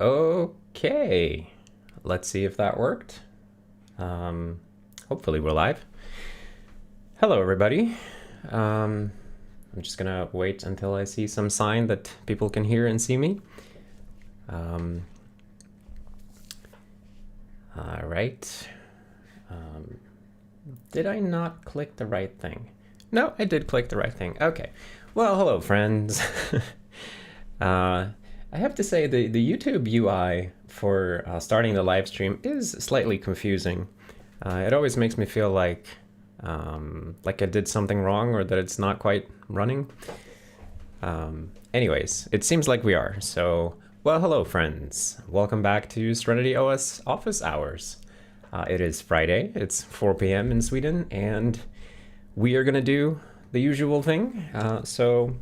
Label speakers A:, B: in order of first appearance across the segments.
A: Okay, let's see if that worked. Hopefully we're live. Hello, everybody. I'm just gonna wait until I see some sign that people can hear and see me. All right. Did I not click the right thing? No, I did click the right thing. Okay. Well, hello, friends. I have to say the YouTube UI for starting the live stream is slightly confusing. It always makes me feel like I did something wrong or that it's not quite running. Anyways, it seems like we are. So, well, hello, friends. Welcome back to SerenityOS office hours. It is Friday. It's 4 p.m. in Sweden, and we are going to do the usual thing. So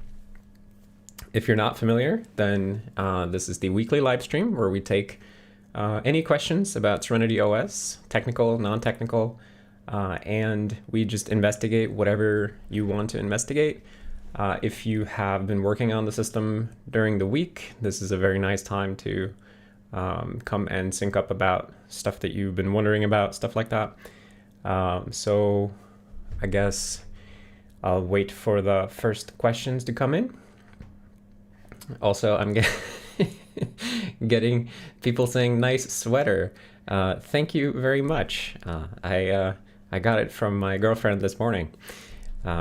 A: if you're not familiar, then this is the weekly live stream where we take any questions about SerenityOS, technical, non-technical, and we just investigate whatever you want to investigate. If you have been working on the system during the week, this is a very nice time to come and sync up about stuff that you've been wondering about, stuff like that. So I guess I'll wait for the first questions to come in. Also, I'm getting people saying nice sweater. Thank you very much. I got it from my girlfriend this morning.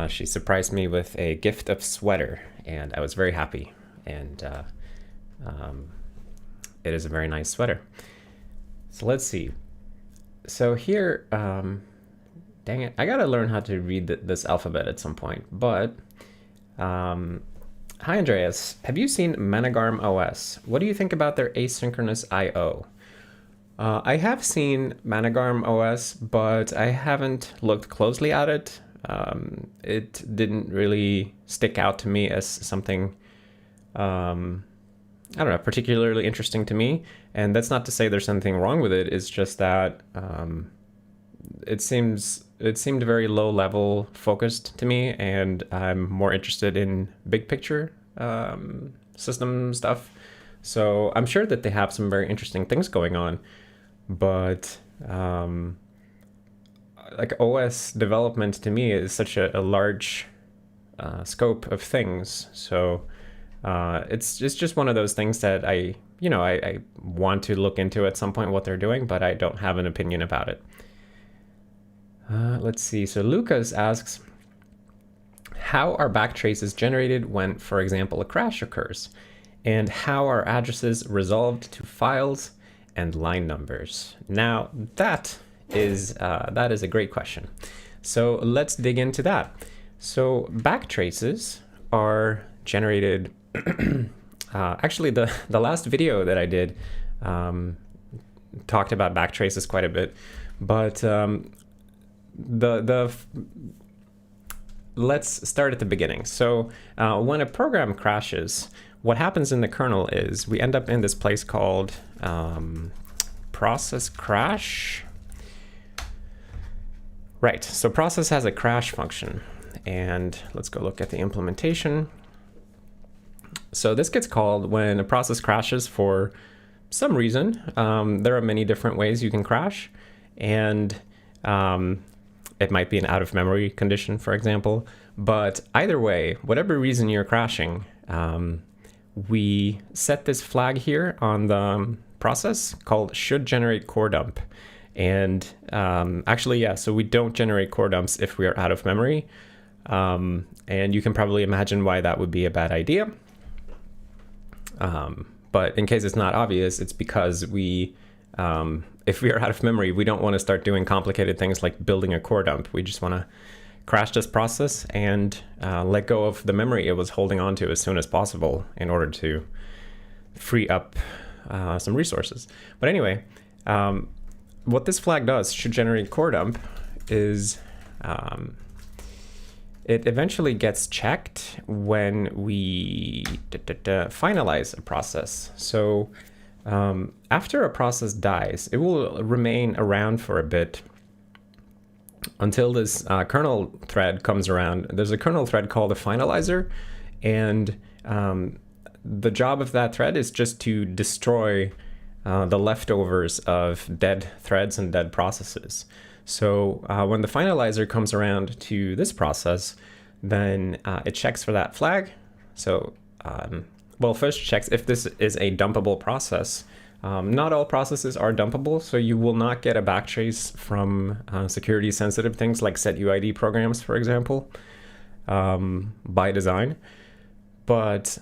A: She surprised me with a gift of sweater, and I was very happy. And it is a very nice sweater. So let's see. So here, dang it, I gotta learn how to read this alphabet at some point. But hi, Andreas. Have you seen Managarm OS? What do you think about their asynchronous I/O? I have seen Managarm OS, but I haven't looked closely at it. It didn't really stick out to me as something, I don't know, particularly interesting to me. And that's not to say there's something wrong with it. It's just that it seemed very low level focused to me, and I'm more interested in big picture system stuff. So I'm sure that they have some very interesting things going on, but like OS development to me is such a large scope of things. So it's just one of those things that I want to look into at some point what they're doing, but I don't have an opinion about it. Let's see. So Lucas asks, how are backtraces generated when, for example, a crash occurs? And how are addresses resolved to files and line numbers? Now, that is a great question. So let's dig into that. So backtraces are generated. Actually, the last video that I did talked about backtraces quite a bit, but let's start at the beginning. So when a program crashes, what happens in the kernel is we end up in this place called process crash. Right, so process has a crash function, and let's go look at the implementation. So this gets called when a process crashes for some reason. There are many different ways you can crash, and it might be an out-of-memory condition, for example. But either way, whatever reason you're crashing, we set this flag here on the process called should generate core dump. And actually, yeah, so we don't generate core dumps if we are out of memory. And you can probably imagine why that would be a bad idea. But in case it's not obvious, it's because if we are out of memory, we don't want to start doing complicated things like building a core dump. We just want to crash this process and let go of the memory it was holding on to as soon as possible in order to free up some resources. But anyway, what this flag does, should generate core dump, is it eventually gets checked when we finalize a process. So after a process dies, it will remain around for a bit until this kernel thread comes around. There's a kernel thread called a finalizer, and the job of that thread is just to destroy the leftovers of dead threads and dead processes. So when the finalizer comes around to this process, then it checks for that flag. So, well, first checks if this is a dumpable process. Not all processes are dumpable, so you will not get a backtrace from security sensitive things like setuid programs, for example, by design. But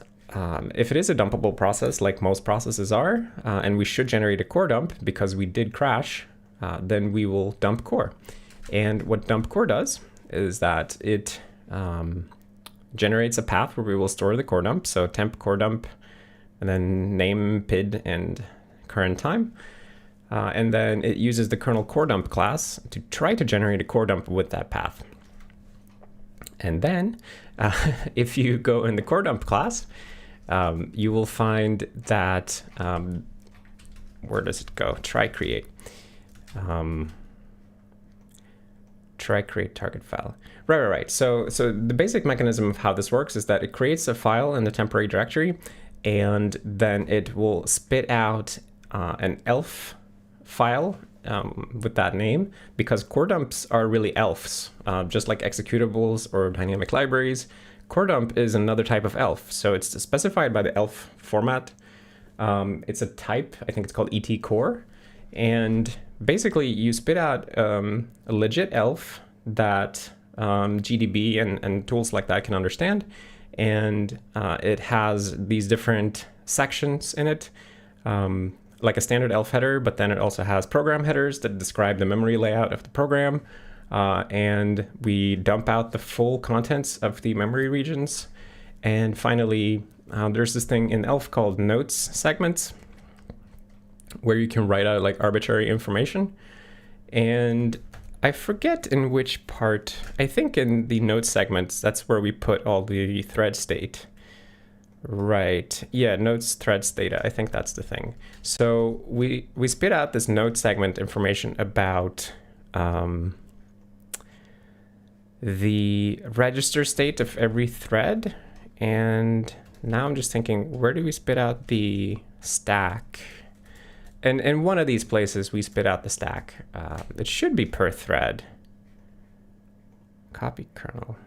A: if it is a dumpable process, like most processes are, and we should generate a core dump because we did crash, then we will dump core. And what dump core does is that it generates a path where we will store the core dump. So temp core dump, and then name, PID, and current time. And then it uses the kernel core dump class to try to generate a core dump with that path. And then if you go in the core dump class, you will find that, where does it go? Try create. Try create target file. Right. So the basic mechanism of how this works is that it creates a file in the temporary directory, and then it will spit out an elf file with that name, because core dumps are really elfs, just like executables or dynamic libraries. Core dump is another type of elf, so it's specified by the elf format. It's a type, I think it's called ET core, and basically you spit out a legit elf that GDB and tools like that can understand, and it has these different sections in it, like a standard elf header, but then it also has program headers that describe the memory layout of the program, and we dump out the full contents of the memory regions. And finally, there's this thing in elf called notes segments, where you can write out like arbitrary information. And I forget in which part, I think in the notes segments, that's where we put all the thread state. Right, yeah, notes threads data, I think that's the thing. So we spit out this node segment information about the register state of every thread. And now I'm just thinking, where do we spit out the stack? And in one of these places, we spit out the stack. It should be per thread. Copy kernel.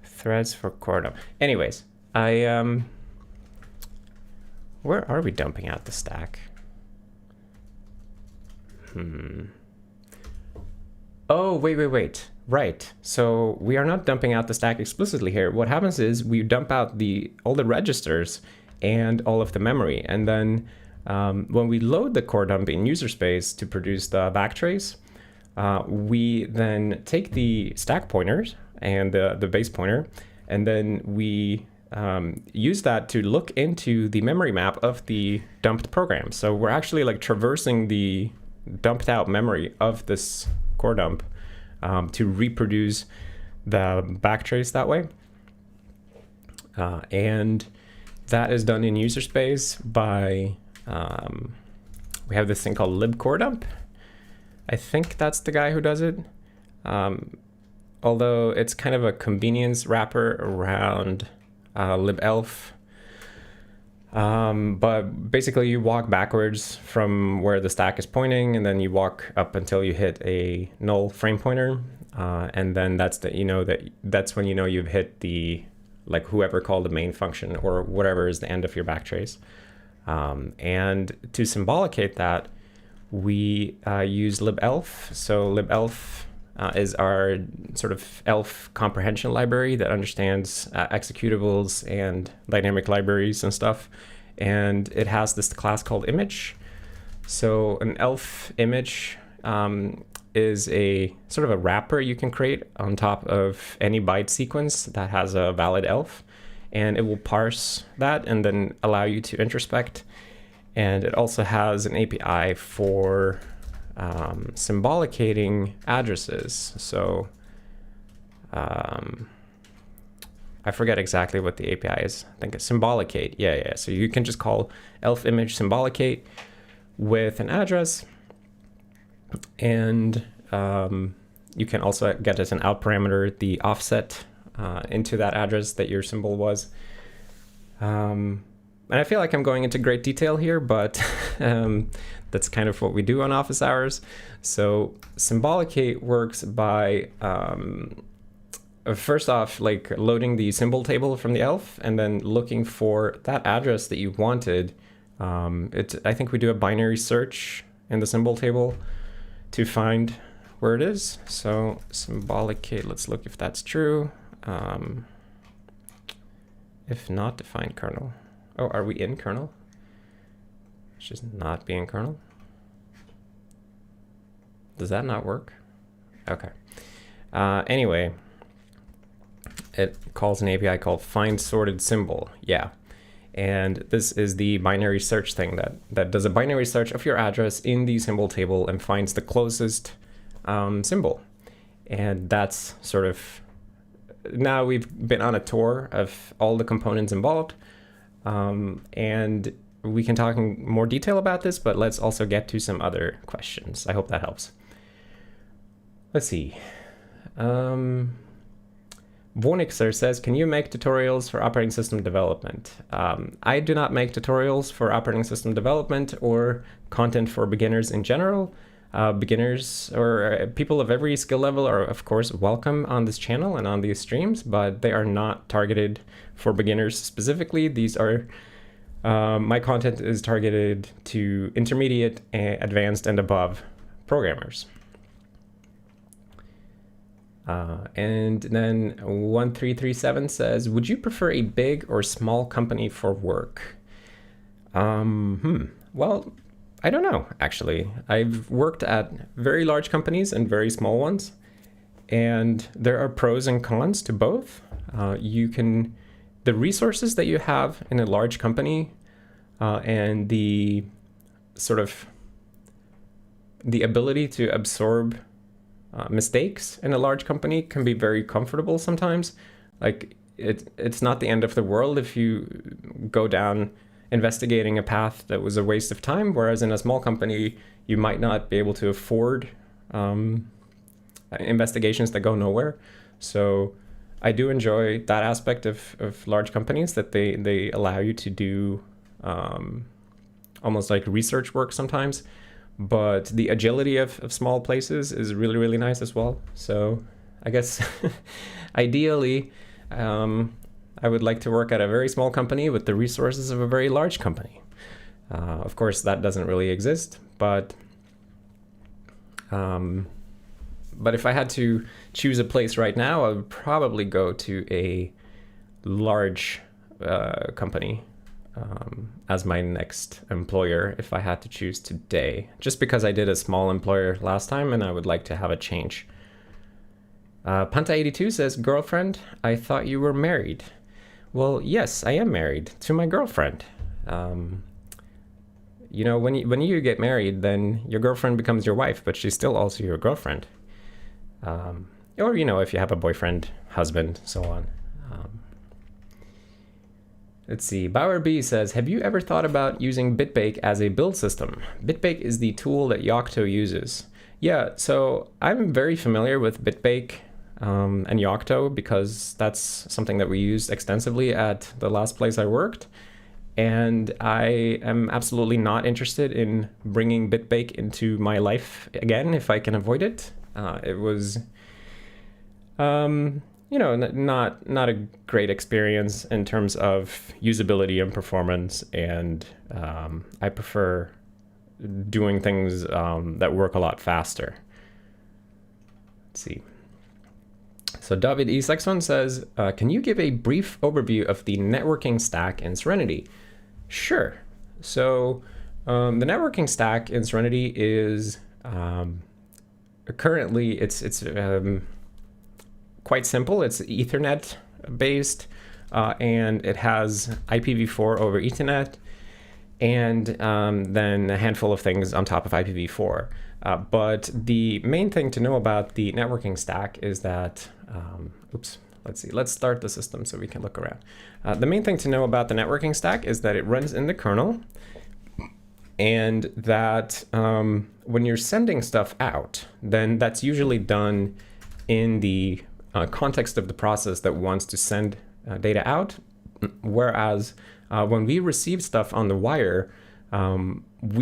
A: Threads for core dump. Anyways, where are we dumping out the stack? Oh, wait. Right. So we are not dumping out the stack explicitly here. What happens is we dump out all the registers and all of the memory. And then when we load the core dump in user space to produce the backtrace, we then take the stack pointers and the base pointer, and then we use that to look into the memory map of the dumped program. So we're actually like traversing the dumped out memory of this core dump to reproduce the backtrace that way. And that is done in user space by, we have this thing called libcoredump. I think that's the guy who does it. Although it's kind of a convenience wrapper around libelf. But basically you walk backwards from where the stack is pointing, and then you walk up until you hit a null frame pointer. And then that's that's when you know you've hit the, like, whoever called the main function or whatever is the end of your backtrace. And to symbolicate that, we use libelf. So libelf is our sort of elf comprehension library that understands executables and dynamic libraries and stuff. And it has this class called image. So an elf image is a sort of a wrapper you can create on top of any byte sequence that has a valid elf. And it will parse that and then allow you to introspect. And it also has an API for symbolicating addresses. So I forget exactly what the API is. I think it's symbolicate. Yeah. So you can just call elf image symbolicate with an address, and you can also get as an out parameter the offset into that address that your symbol was. And I feel like I'm going into great detail here, but that's kind of what we do on office hours. So Symbolicate works by first off, like loading the symbol table from the ELF and then looking for that address that you wanted. I think we do a binary search in the symbol table to find where it is. So Symbolicate, let's look if that's true. If not, define kernel. Oh, are we in kernel? It's just not being kernel. Does that not work? Okay. Anyway, it calls an API called find sorted symbol. Yeah. And this is the binary search thing that does a binary search of your address in the symbol table and finds the closest symbol. And that's sort of, now we've been on a tour of all the components involved. And we can talk in more detail about this, but let's also get to some other questions. I hope that helps. Let's see. Vonixer says, can you make tutorials for operating system development? I do not make tutorials for operating system development or content for beginners in general. Beginners or people of every skill level are, of course, welcome on this channel and on these streams, but they are not targeted for beginners specifically. These are, my content is targeted to intermediate, advanced, and above programmers. And then 1337 says, would you prefer a big or small company for work? Well, I don't know, actually. I've worked at very large companies and very small ones, and there are pros and cons to both. The resources that you have in a large company and the sort of the ability to absorb mistakes in a large company can be very comfortable sometimes. Like it's not the end of the world if you go down investigating a path that was a waste of time, whereas in a small company you might not be able to afford investigations that go nowhere. So I do enjoy that aspect of large companies, that they allow you to do almost like research work sometimes. But the agility of small places is really, really nice as well. So I guess ideally, I would like to work at a very small company with the resources of a very large company. Of course, that doesn't really exist, but if I had to choose a place right now, I would probably go to a large company as my next employer if I had to choose today, just because I did a small employer last time and I would like to have a change. Panta82 says, girlfriend, I thought you were married. Well, yes, I am married to my girlfriend. You know, when you get married, then your girlfriend becomes your wife, but she's still also your girlfriend. Or, you know, if you have a boyfriend, husband, so on. Let's see. Bauer B says, have you ever thought about using Bitbake as a build system? Bitbake is the tool that Yocto uses. Yeah, so I'm very familiar with Bitbake and Yocto because that's something that we used extensively at the last place I worked. And I am absolutely not interested in bringing Bitbake into my life again if I can avoid it. It was, you know, not a great experience in terms of usability and performance. And I prefer doing things that work a lot faster. Let's see. So David E61 says, can you give a brief overview of the networking stack in Serenity? Sure. So the networking stack in Serenity is currently it's quite simple. It's Ethernet based and it has IPv4 over Ethernet and then a handful of things on top of IPv4. But the main thing to know about the networking stack is that, let's start the system so we can look around. The main thing to know about the networking stack is that it runs in the kernel and that when you're sending stuff out, then that's usually done in the context of the process that wants to send data out, whereas when we receive stuff on the wire, we're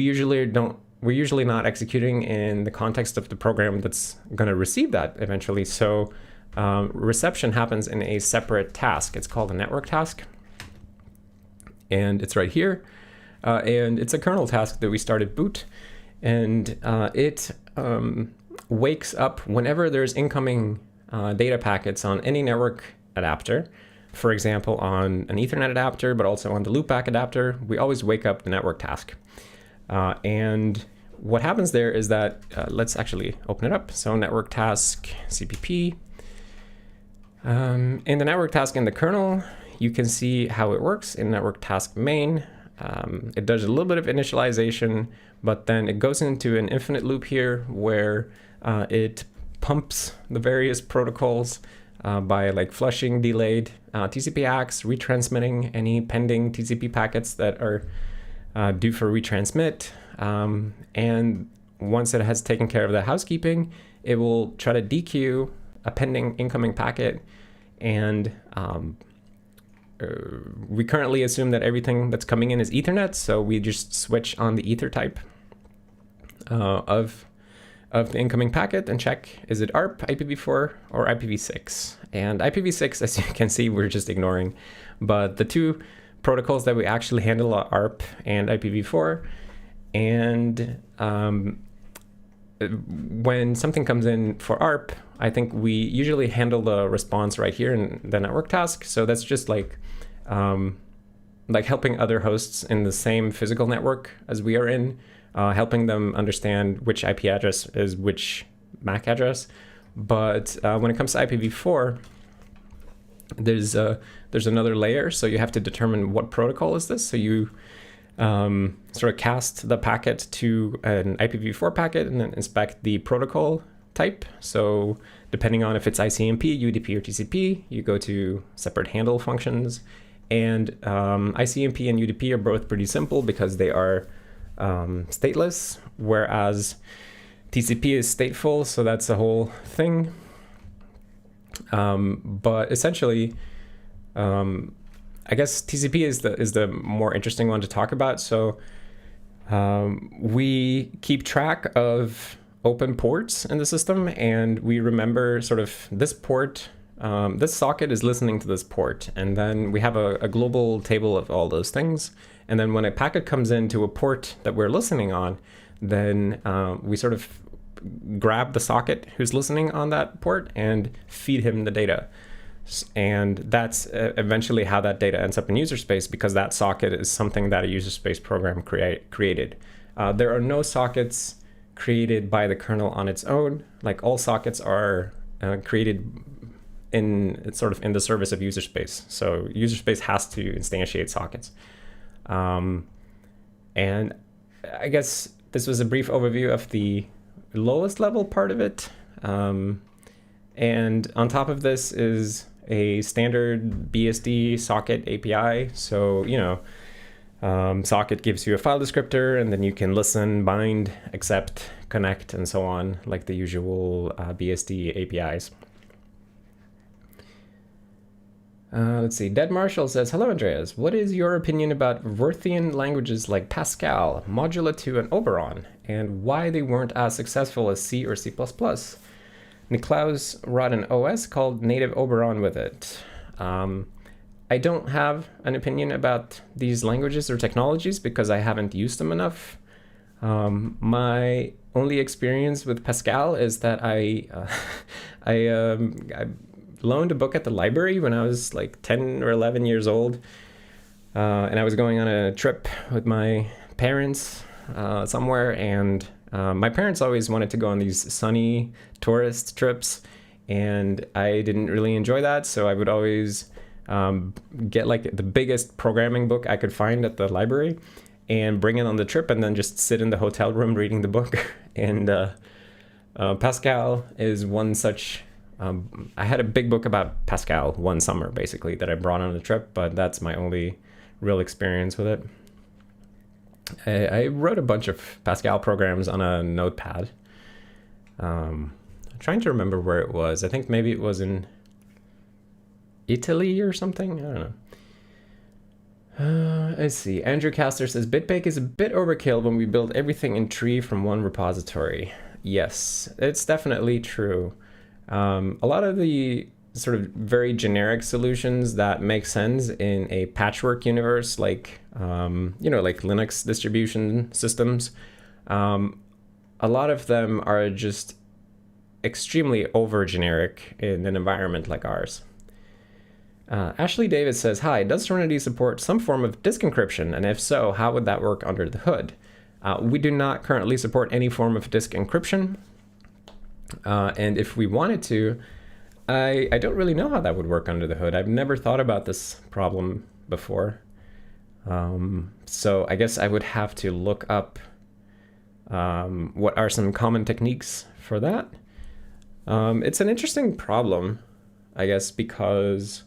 A: usually not executing in the context of the program that's going to receive that eventually. So reception happens in a separate task. It's called a network task, and it's right here. And it's a kernel task that we start at boot, and it wakes up whenever there's incoming data packets on any network adapter. For example, on an Ethernet adapter, but also on the loopback adapter, we always wake up the network task. And what happens there is that, let's actually open it up. So network task, CPP. In the network task in the kernel, you can see how it works in network task main. It does a little bit of initialization, but then it goes into an infinite loop here where it pumps the various protocols by like flushing delayed TCP-ACKs, retransmitting any pending TCP packets that are due for retransmit. And once it has taken care of the housekeeping, it will try to dequeue a pending incoming packet. And we currently assume that everything that's coming in is Ethernet, so we just switch on the Ether type of the incoming packet and check, is it ARP, IPv4, or IPv6? And IPv6, as you can see, we're just ignoring. But the two protocols that we actually handle are ARP and IPv4. And when something comes in for ARP, I think we usually handle the response right here in the network task. So that's just like helping other hosts in the same physical network as we are in, helping them understand which IP address is which MAC address. But when it comes to IPv4, there's another layer. So you have to determine what protocol is this. So you sort of cast the packet to an IPv4 packet and then inspect the protocol type. So depending on if it's ICMP, UDP, or TCP, you go to separate handle functions. And ICMP and UDP are both pretty simple because they are stateless, whereas TCP is stateful, so that's the whole thing. But essentially, I guess TCP is the more interesting one to talk about. So we keep track of open ports in the system, and we remember sort of this port, this socket is listening to this port, and then we have a global table of all those things. And then when a packet comes into a port that we're listening on, then we sort of grab the socket who's listening on that port and feed him the data. And that's eventually how that data ends up in user space, because that socket is something that a user space program created. There are no sockets created by the kernel on its own. Like, all sockets are created in the service of user space. So user space has to instantiate sockets. And I guess this was a brief overview of the lowest level part of it. And on top of this is a standard BSD socket API. So, socket gives you a file descriptor, and then you can listen, bind, accept, connect, and so on, like the usual BSD APIs. Let's see. Dead Marshall says, "Hello, Andreas. What is your opinion about Wirthian languages like Pascal, Modula 2, and Oberon, and why they weren't as successful as C or C++? Niklaus wrote an OS called Native Oberon with it." I don't have an opinion about these languages or technologies because I haven't used them enough. My only experience with Pascal is that I loaned a book at the library when I was like 10 or 11 years old. And I was going on a trip with my parents somewhere, and my parents always wanted to go on these sunny tourist trips, and I didn't really enjoy that, so I would always get like the biggest programming book I could find at the library and bring it on the trip, and then just sit in the hotel room reading the book. And Pascal is one such. I had a big book about Pascal one summer, basically, that I brought on the trip, but that's my only real experience with it. I wrote a bunch of Pascal programs on a notepad. I'm trying to remember where it was. I think maybe it was in Italy or something. I don't Let's see. Andrew Caster says Bitbake is a bit overkill when we build everything in tree from one repository. Yes, it's definitely true. A lot of the sort of very generic solutions that make sense in a patchwork universe, like like Linux distribution systems, a lot of them are just extremely over generic in an environment like ours. Ashley Davis says, hi, does Serenity support some form of disk encryption? And if so, how would that work under the hood? We do not currently support any form of disk encryption. And if we wanted to, I don't really know how that would work under the hood. I've never thought about this problem before. So I guess I would have to look up what are some common techniques for that. It's an interesting problem, I guess, because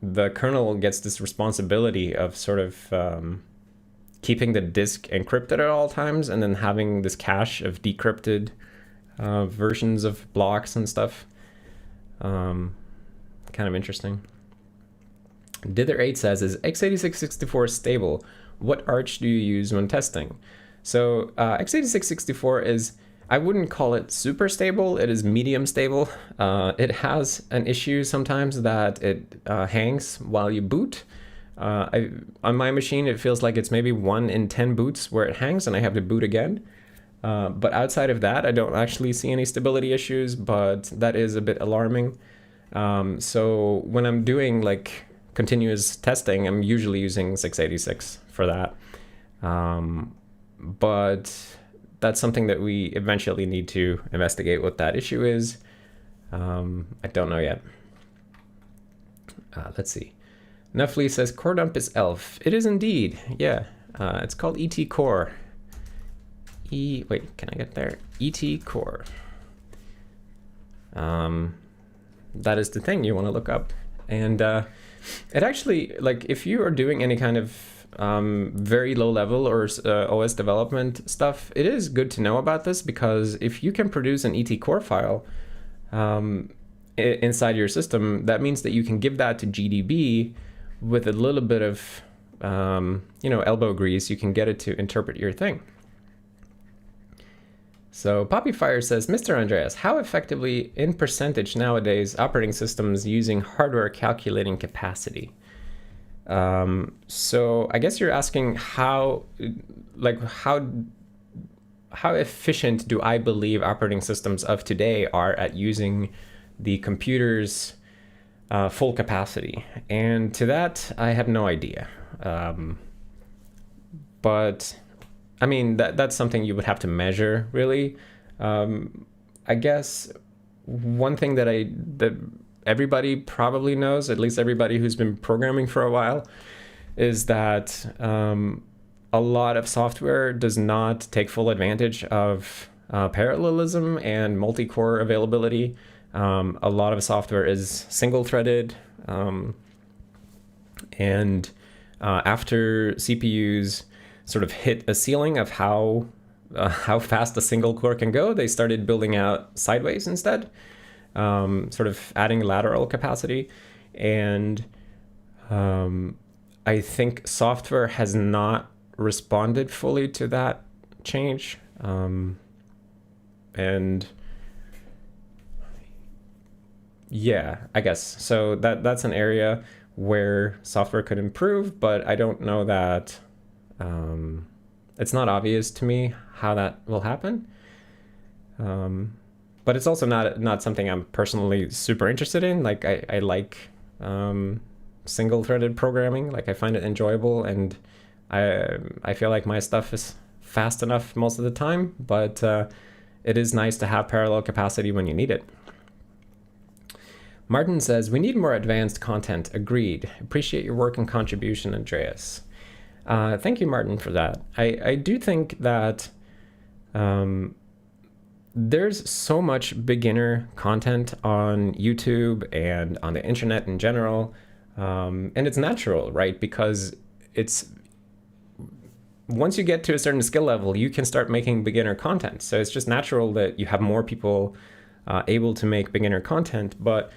A: the kernel gets this responsibility of sort of keeping the disk encrypted at all times and then having this cache of decrypted versions of blocks and stuff. Kind of interesting. Dither8 says, is x86-64 stable? What arch do you use when testing? So x86-64 is, I wouldn't call it super stable. It is medium stable. It has an issue sometimes that it hangs while you boot. On my machine, it feels like it's maybe 1 in 10 boots where it hangs and I have to boot again. But outside of that, I don't actually see any stability issues, but that is a bit alarming. So when I'm doing like continuous testing, I'm usually using x86 for that. But that's something that we eventually need to investigate what that issue is. I don't know yet. Let's see. Nuffly says core dump is ELF. It is indeed. Yeah. It's called ET core. Wait, can I get there? ET core. That is the thing you want to look up. And it actually, like, if you are doing any kind of very low level or OS development stuff, it is good to know about this, because if you can produce an ET core file inside your system, that means that you can give that to GDB with a little bit of elbow grease. You can get it to interpret your thing. So Poppyfire says, Mr. Andreas, how effectively in percentage nowadays operating systems using hardware calculating capacity? So I guess you're asking how efficient do I believe operating systems of today are at using the computer's full capacity? And to that, I have no idea. But I mean, that's something you would have to measure, really. I guess one thing that everybody probably knows, at least everybody who's been programming for a while, is that a lot of software does not take full advantage of parallelism and multi-core availability. A lot of software is single-threaded, and after CPUs sort of hit a ceiling of how fast a single core can go, they started building out sideways instead, sort of adding lateral capacity. And I think software has not responded fully to that change. And yeah, I guess so. That's an area where software could improve, but I don't know that. It's not obvious to me how that will happen. But it's also not something I'm personally super interested in. Like I like single-threaded programming. Like I find it enjoyable, and I feel like my stuff is fast enough most of the time. But it is nice to have parallel capacity when you need it. Martin says, we need more advanced content. Agreed. Appreciate your work and contribution, Andreas. Thank you, Martin, for that. I do think that there's so much beginner content on YouTube and on the internet in general, and it's natural, right? Because once you get to a certain skill level, you can start making beginner content. So it's just natural that you have more people able to make beginner content. But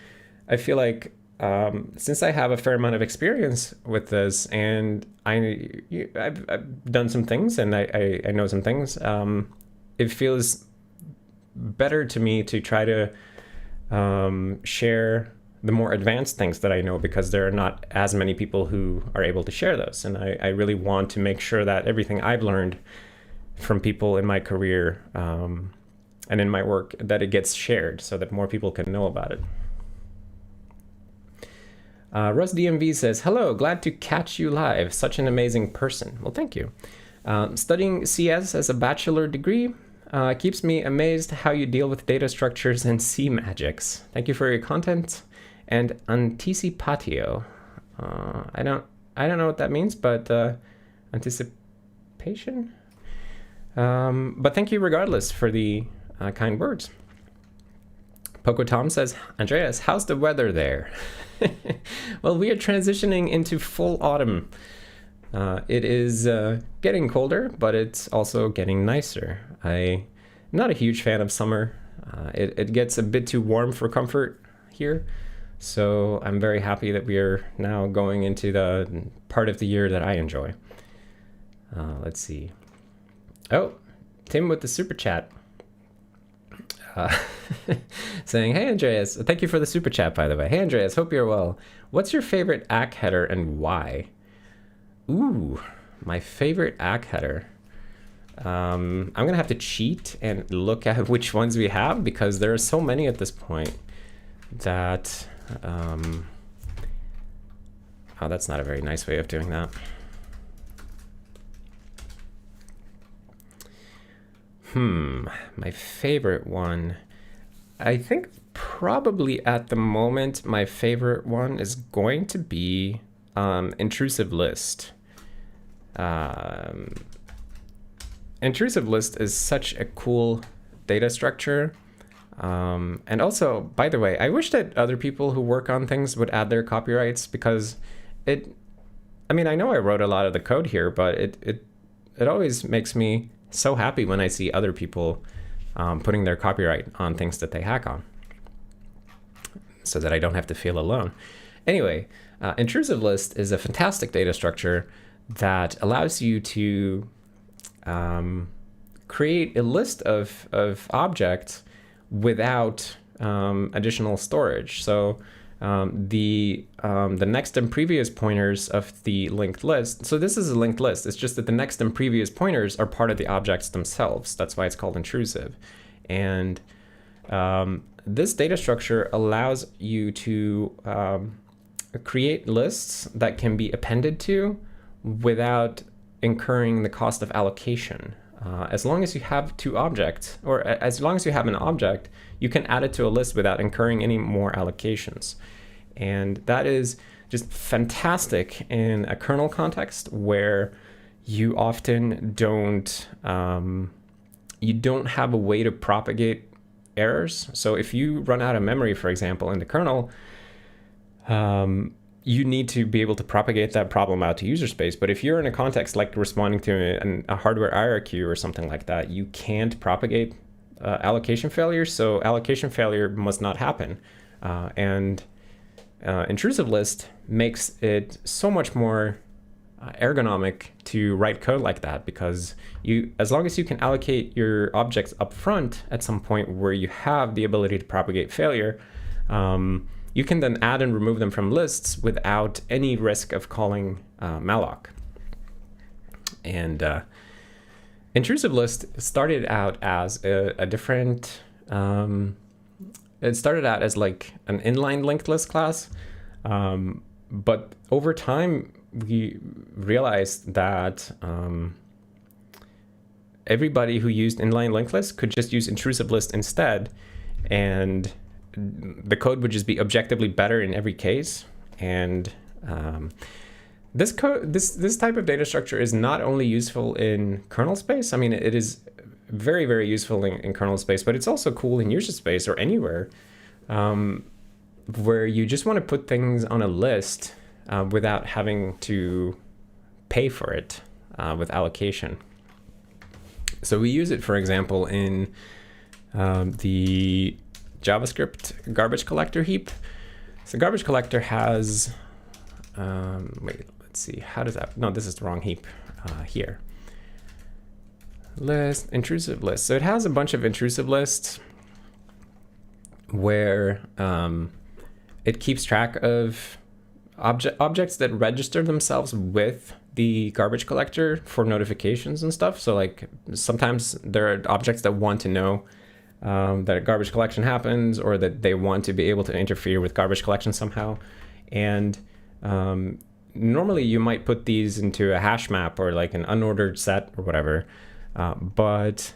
A: I feel like since I have a fair amount of experience with this, and I've done some things, and I know some things, it feels better to me to try to share the more advanced things that I know, because there are not as many people who are able to share those. And I really want to make sure that everything I've learned from people in my career and in my work, that it gets shared so that more people can know about it. Russ DMV says, hello, glad to catch you live. Such an amazing person. Well, thank you. Studying CS as a bachelor degree keeps me amazed how you deal with data structures and C magics. Thank you for your content. And anticipatio. I don't know what that means, but anticipation? But thank you regardless for the kind words. Poco Tom says, Andreas, how's the weather there? Well, we are transitioning into full autumn. It is getting colder, but it's also getting nicer. I'm not a huge fan of summer. It gets a bit too warm for comfort here. So I'm very happy that we are now going into the part of the year that I enjoy. Let's see. Oh, Tim with the super chat. Saying, hey, Andreas, thank you for the super chat, by the way. Hey, Andreas, hope you're well. What's your favorite ACK header and why? Ooh, my favorite ACK header. I'm going to have to cheat and look at which ones we have, because there are so many at this point that... oh, that's not a very nice way of doing that. My favorite one. I think probably at the moment, my favorite one is going to be intrusive list. Intrusive list is such a cool data structure. And also, by the way, I wish that other people who work on things would add their copyrights, because I know I wrote a lot of the code here, but it always makes me so happy when I see other people putting their copyright on things that they hack on, so that I don't have to feel alone. Anyway, intrusive list is a fantastic data structure that allows you to create a list of objects without additional storage. So the next and previous pointers of the linked list. So this is a linked list. It's just that the next and previous pointers are part of the objects themselves. That's why it's called intrusive. And this data structure allows you to create lists that can be appended to without incurring the cost of allocation. As long as you have two objects, or as long as you have an object, you can add it to a list without incurring any more allocations. And that is just fantastic in a kernel context where you often don't have a way to propagate errors. So if you run out of memory, for example, in the kernel, you need to be able to propagate that problem out to user space. But if you're in a context like responding to a hardware IRQ or something like that, you can't propagate allocation failure. So allocation failure must not happen. And intrusive list makes it so much more ergonomic to write code like that, because as long as you can allocate your objects up front at some point where you have the ability to propagate failure, you can then add and remove them from lists without any risk of calling malloc. And intrusive list started out as a different, it started out as like an inline linked list class. But over time, we realized that everybody who used inline linked list could just use intrusive list instead. And the code would just be objectively better in every case. And this type of data structure is not only useful in kernel space. I mean, it is very, very useful in kernel space, but it's also cool in user space or anywhere where you just want to put things on a list without having to pay for it with allocation. So we use it, for example, in the JavaScript garbage collector heap. So garbage collector has, wait, let's see, how does that, no, this is the wrong heap here. List, intrusive list. So it has a bunch of intrusive lists where it keeps track of objects that register themselves with the garbage collector for notifications and stuff. So like sometimes there are objects that want to know that a garbage collection happens, or that they want to be able to interfere with garbage collection somehow. And normally you might put these into a hash map or like an unordered set or whatever. But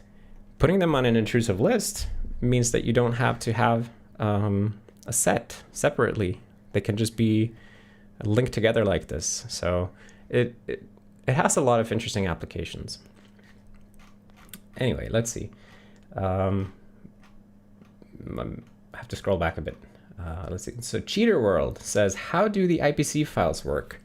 A: putting them on an intrusive list means that you don't have to have a set separately. They can just be linked together like this. So it has a lot of interesting applications. Anyway, let's see. I have to scroll back a bit. Let's see. So Cheater World says, how do the IPC files work?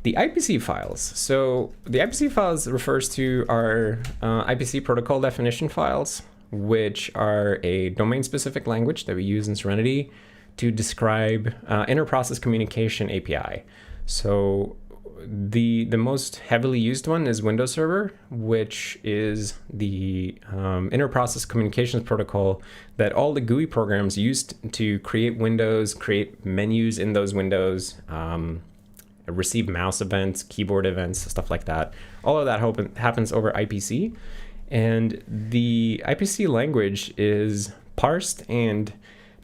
A: The IPC files. So the IPC files refers to our IPC protocol definition files, which are a domain-specific language that we use in Serenity to describe inter-process communication API. So the most heavily used one is Windows Server, which is the inter-process communications protocol that all the GUI programs used to create windows, create menus in those windows, receive mouse events, keyboard events, stuff like that. All of that happens over IPC. And the IPC language is parsed and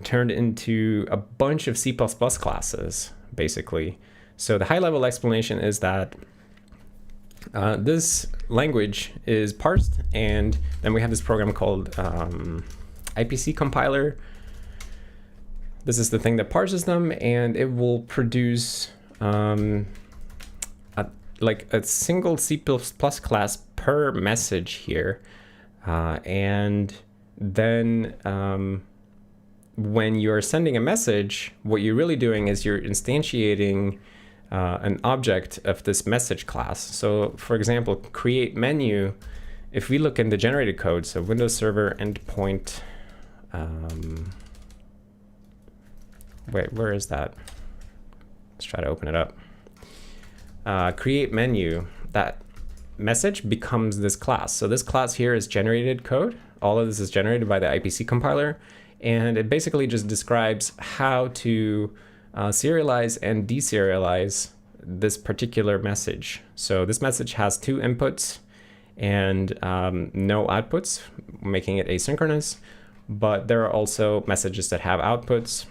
A: turned into a bunch of C++ classes, basically. So the high-level explanation is that this language is parsed, and then we have this program called IPC compiler. This is the thing that parses them, and it will produce like a single C++ class per message here. And then when you're sending a message, what you're really doing is you're instantiating an object of this message class. So for example, create menu, if we look in the generated code, so Windows Server endpoint, wait, where is that? Let's try to open it up. Create menu, that message becomes this class. So this class here is generated code. All of this is generated by the IPC compiler, and it basically just describes how to serialize and deserialize this particular message. So this message has two inputs and no outputs, making it asynchronous, but there are also messages that have outputs.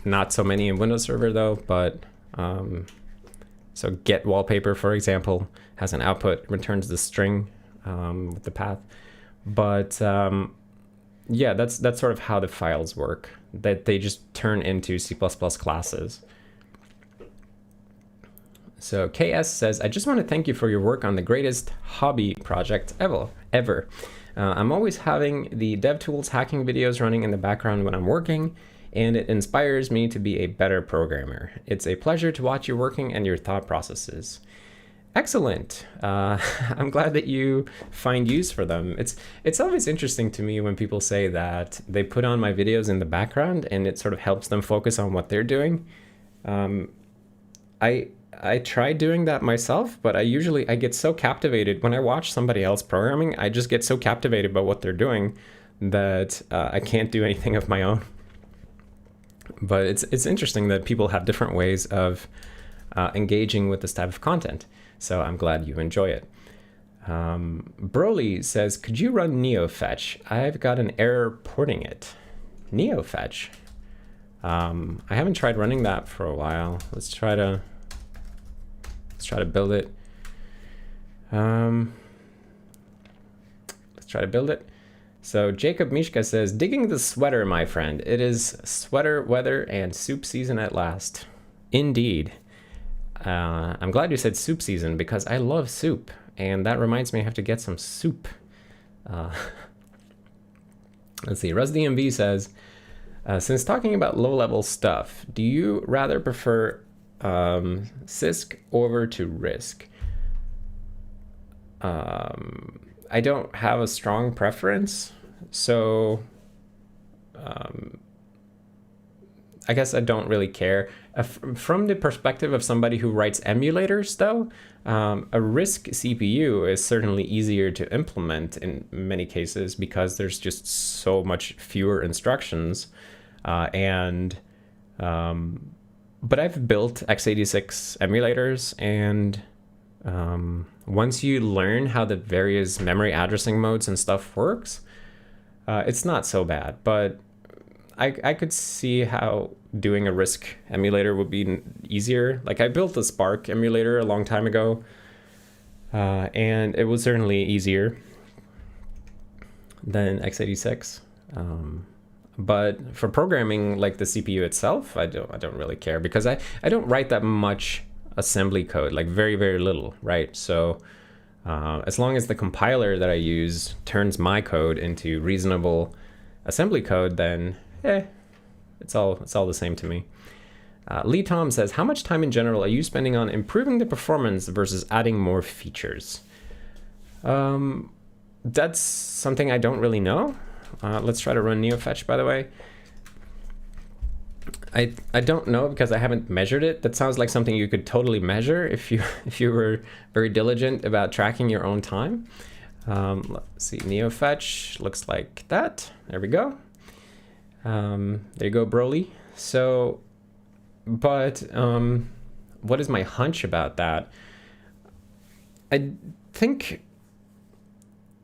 A: Not so many in Windows Server though, but so get wallpaper, for example, has an output, returns the string with the path. But yeah, that's sort of how the files work, that they just turn into C++ classes. So KS says, I just want to thank you for your work on the greatest hobby project ever. I'm always having the DevTools hacking videos running in the background when I'm working, and it inspires me to be a better programmer. It's a pleasure to watch you working and your thought processes. Excellent. I'm glad that you find use for them. It's always interesting to me when people say that they put on my videos in the background and it sort of helps them focus on what they're doing. I try doing that myself, but I get so captivated when I watch somebody else programming. I just get so captivated by what they're doing that I can't do anything of my own. But it's interesting that people have different ways of engaging with this type of content. So I'm glad you enjoy it. Broly says, could you run neofetch? I've got an error porting it. Neofetch. I haven't tried running that for a while. Let's try to build it. Let's try to build it. So Jacob Mishka says, digging the sweater, my friend. It is sweater weather and soup season at last. Indeed. I'm glad you said soup season because I love soup, and that reminds me I have to get some soup. Let's see, RusDMV says, since talking about low-level stuff, do you rather prefer Sysc over to RISC? I don't have a strong preference, so I guess I don't really care. From the perspective of somebody who writes emulators, though, a RISC CPU is certainly easier to implement in many cases because there's just so much fewer instructions. But I've built x86 emulators, and once you learn how the various memory addressing modes and stuff works, it's not so bad. But I could see how doing a RISC emulator would be easier. Like, I built a Spark emulator a long time ago, and it was certainly easier than x86. But for programming, like the CPU itself, I don't really care, because I don't write that much assembly code, like very, very little, right? So as long as the compiler that I use turns my code into reasonable assembly code, then it's all the same to me. Lee Tom says, how much time in general are you spending on improving the performance versus adding more features? That's something I don't really know. Let's try to run NeoFetch, by the way. I don't know, because I haven't measured it. That sounds like something you could totally measure if you were very diligent about tracking your own time. Let's see, NeoFetch looks like that. There we go. There you go, Broly. So, but what is my hunch about that? I think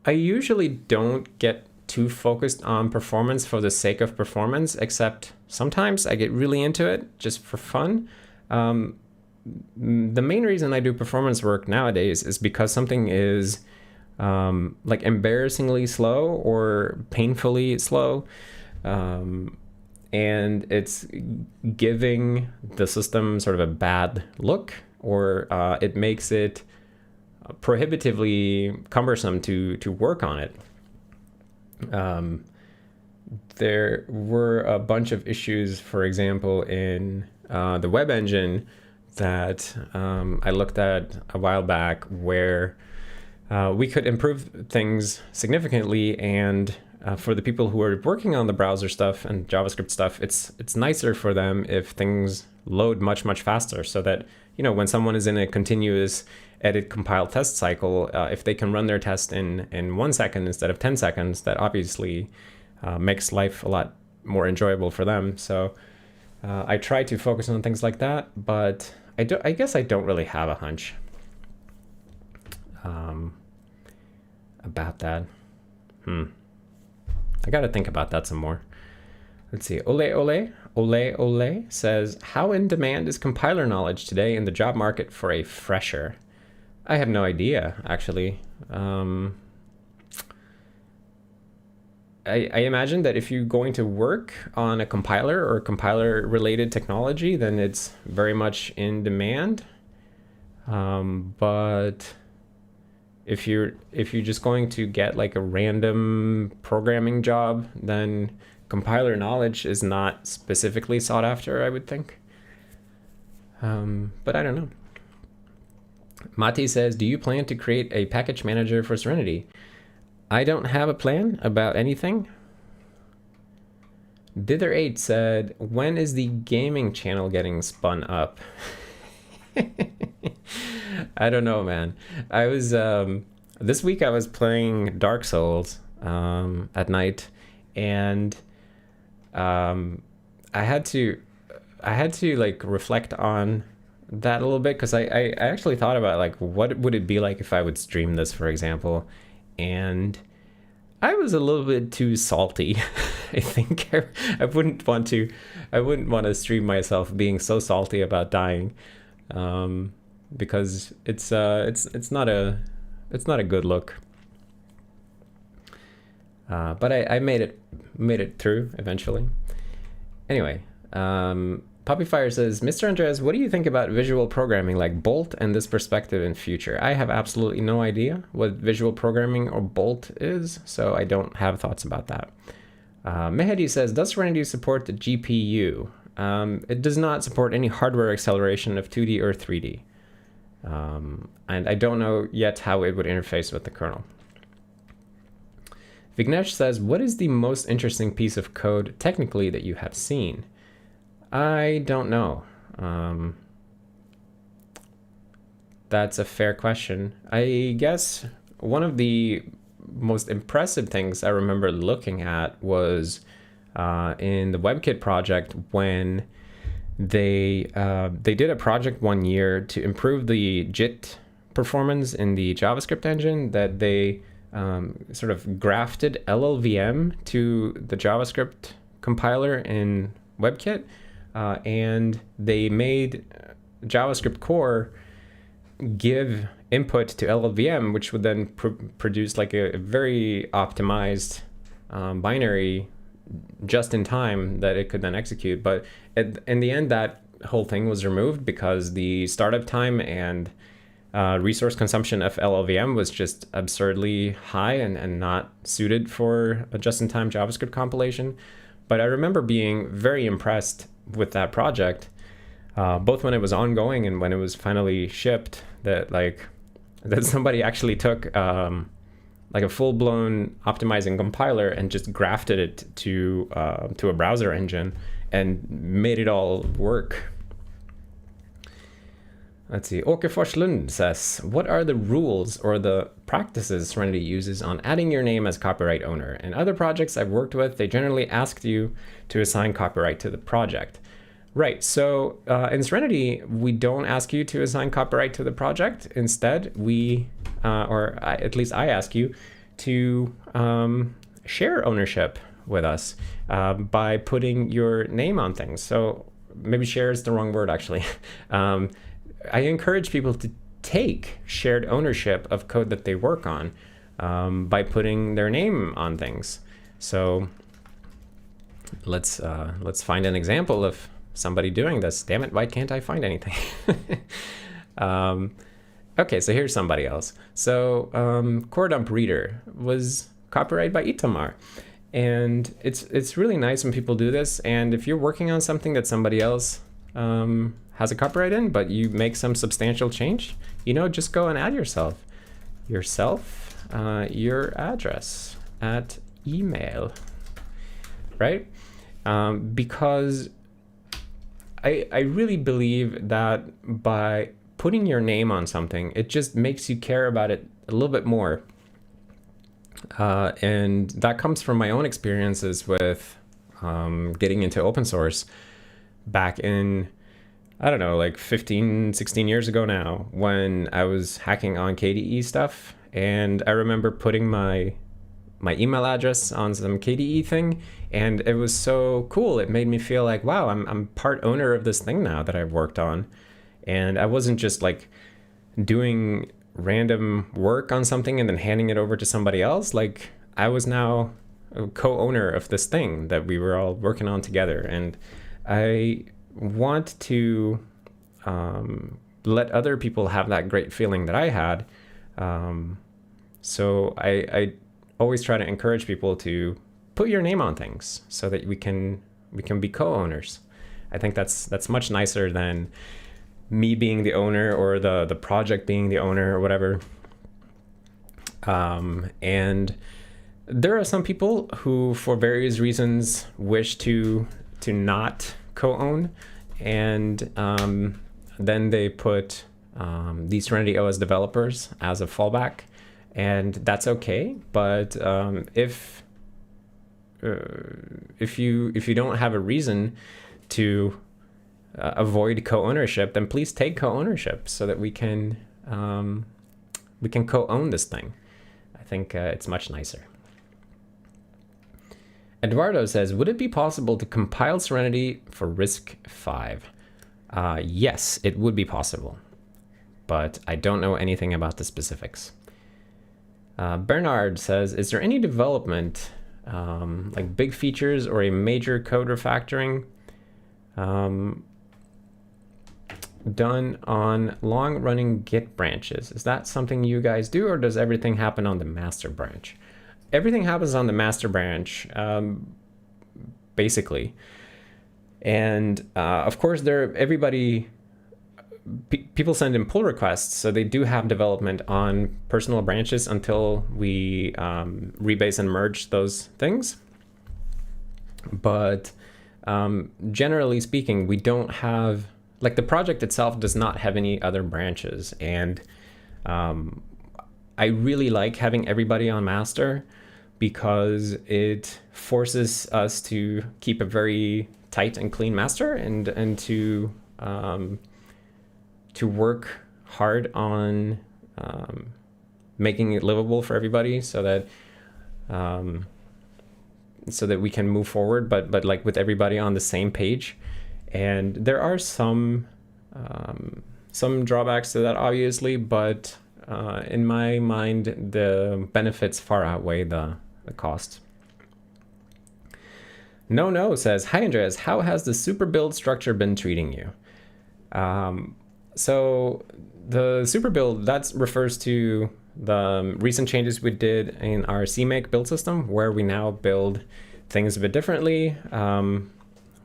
A: I usually don't get too focused on performance for the sake of performance, except sometimes I get really into it just for fun. The main reason I do performance work nowadays is because something is like embarrassingly slow or painfully slow. And it's giving the system sort of a bad look, or it makes it prohibitively cumbersome to work on it. There were a bunch of issues, for example, in the web engine that I looked at a while back, where we could improve things significantly, and for the people who are working on the browser stuff and JavaScript stuff, it's nicer for them if things load much, much faster, so that, you know, when someone is in a continuous edit, compile, test cycle, if they can run their test in 1 second instead of 10 seconds, that obviously makes life a lot more enjoyable for them. So I try to focus on things like that, but I guess I don't really have a hunch about that. I got to think about that some more. Let's see. Ole says, how in demand is compiler knowledge today in the job market for a fresher? I have no idea, actually. I imagine that if you're going to work on a compiler or compiler-related technology, then it's very much in demand. But if you're just going to get like a random programming job, then compiler knowledge is not specifically sought after, I would think. But I don't know. Mati says, do you plan to create a package manager for Serenity? I don't have a plan about anything. Dither8 said, when is the gaming channel getting spun up? I don't know, man. I was this week I was playing Dark Souls at night, and I had to like reflect on that a little bit, because I actually thought about like, what would it be like if I would stream this, for example, and I was a little bit too salty. I think I wouldn't want to stream myself being so salty about dying, because it's not a good look. But I made it through eventually. Anyway, Poppyfire says, Mr. Andres, what do you think about visual programming like Bolt and this perspective in future? I have absolutely no idea what visual programming or Bolt is, so I don't have thoughts about that. Mehdi says, does Serenity support the GPU? It does not support any hardware acceleration of 2D or 3D. And I don't know yet how it would interface with the kernel. Vignesh says, what is the most interesting piece of code technically that you have seen? I don't know. That's a fair question. I guess one of the most impressive things I remember looking at was in the WebKit project when they did a project one year to improve the JIT performance in the JavaScript engine, that they sort of grafted LLVM to the JavaScript compiler in WebKit, and they made JavaScript core give input to LLVM, which would then produce like a very optimized binary just in time that it could then execute. But in the end, that whole thing was removed because the startup time and resource consumption of LLVM was just absurdly high and not suited for a just-in-time JavaScript compilation. But I remember being very impressed with that project, both when it was ongoing and when it was finally shipped, that somebody actually took like a full-blown optimizing compiler and just grafted it to a browser engine and made it all work. Let's see, Åke Forslund says, what are the rules or the practices Serenity uses on adding your name as copyright owner? In other projects I've worked with, they generally ask you to assign copyright to the project. Right, so in Serenity, we don't ask you to assign copyright to the project. Instead, at least I ask you to share ownership with us by putting your name on things. So maybe share is the wrong word, actually. I encourage people to take shared ownership of code that they work on by putting their name on things. So let's find an example of somebody doing this. Damn it, why can't I find anything? Okay, so here's somebody else. So Core Dump Reader was copyrighted by Itamar. And it's really nice when people do this. And if you're working on something that somebody else has a copyright in, but you make some substantial change, just go and add yourself, your address at email, right? Because I really believe that by putting your name on something, it just makes you care about it a little bit more. And that comes from my own experiences with getting into open source back in, I don't know, like 15, 16 years ago now, when I was hacking on KDE stuff. And I remember putting my email address on some KDE thing, and it was so cool. It made me feel like, wow, I'm part owner of this thing now that I've worked on. And I wasn't just like doing random work on something and then handing it over to somebody else. Like, I was now a co-owner of this thing that we were all working on together. And I want to let other people have that great feeling that I had. So I always try to encourage people to put your name on things so that we can be co-owners. I think that's much nicer than me being the owner or the project being the owner or whatever. And there are some people who, for various reasons, wish to not co-own, and then they put the SerenityOS developers as a fallback, and that's okay. But if you don't have a reason to avoid co-ownership, then please take co-ownership so that we can co-own this thing. I think it's much nicer. Eduardo says, would it be possible to compile Serenity for RISC-V? Yes, it would be possible, but I don't know anything about the specifics. Bernard says, is there any development, like big features or a major code refactoring done on long-running Git branches? Is that something you guys do, or does everything happen on the master branch? Everything happens on the master branch, basically. And of course, people send in pull requests, so they do have development on personal branches until we rebase and merge those things. But generally speaking, we don't have, like, the project itself does not have any other branches. And I really like having everybody on master because it forces us to keep a very tight and clean master and to work hard on making it livable for everybody so that we can move forward, but like with everybody on the same page. And there are some drawbacks to that, obviously, but in my mind, the benefits far outweigh the cost. No says, hi Andreas, how has the super build structure been treating you? So the super build, that refers to the recent changes we did in our CMake build system, where we now build things a bit differently.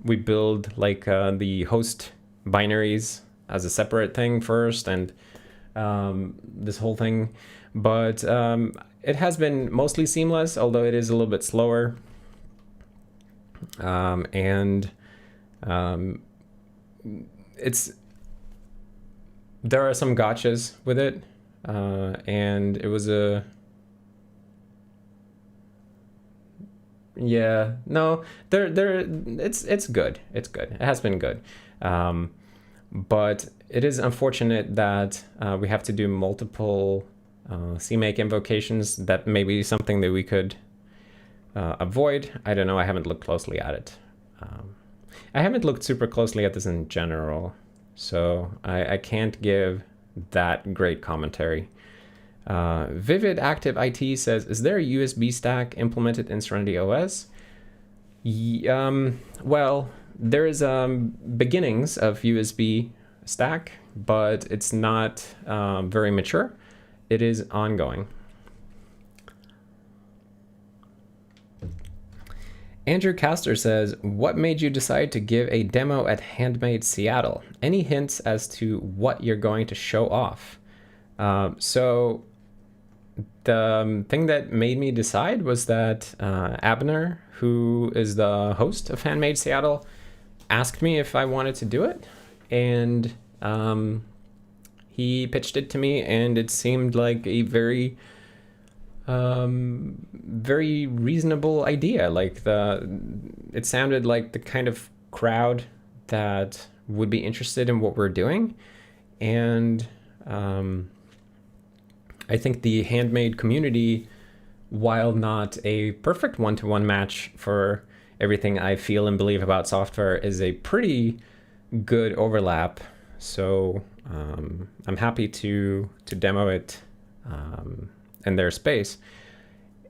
A: We build like the host binaries as a separate thing first, and this whole thing. But it has been mostly seamless, although it is a little bit slower. There are some gotchas with it, and it was it's good. It's good. It has been good. But it is unfortunate that we have to do multiple CMake invocations. That may be something that we could avoid. I don't know. I haven't looked closely at it. I haven't looked super closely at this in general, so I can't give that great commentary. Vivid Active IT says, is there a USB stack implemented in SerenityOS? Well, there is beginnings of USB stack, but it's not very mature. It is ongoing. Andrew Castor says, what made you decide to give a demo at Handmade Seattle? Any hints as to what you're going to show off? So the thing that made me decide was that Abner, who is the host of Handmade Seattle, asked me if I wanted to do it, and he pitched it to me, and it seemed like a very reasonable idea. Like it sounded like the kind of crowd that would be interested in what we're doing, and I think the handmade community, while not a perfect one-to-one match for everything I feel and believe about software, is a pretty good overlap. So I'm happy to demo it in their space.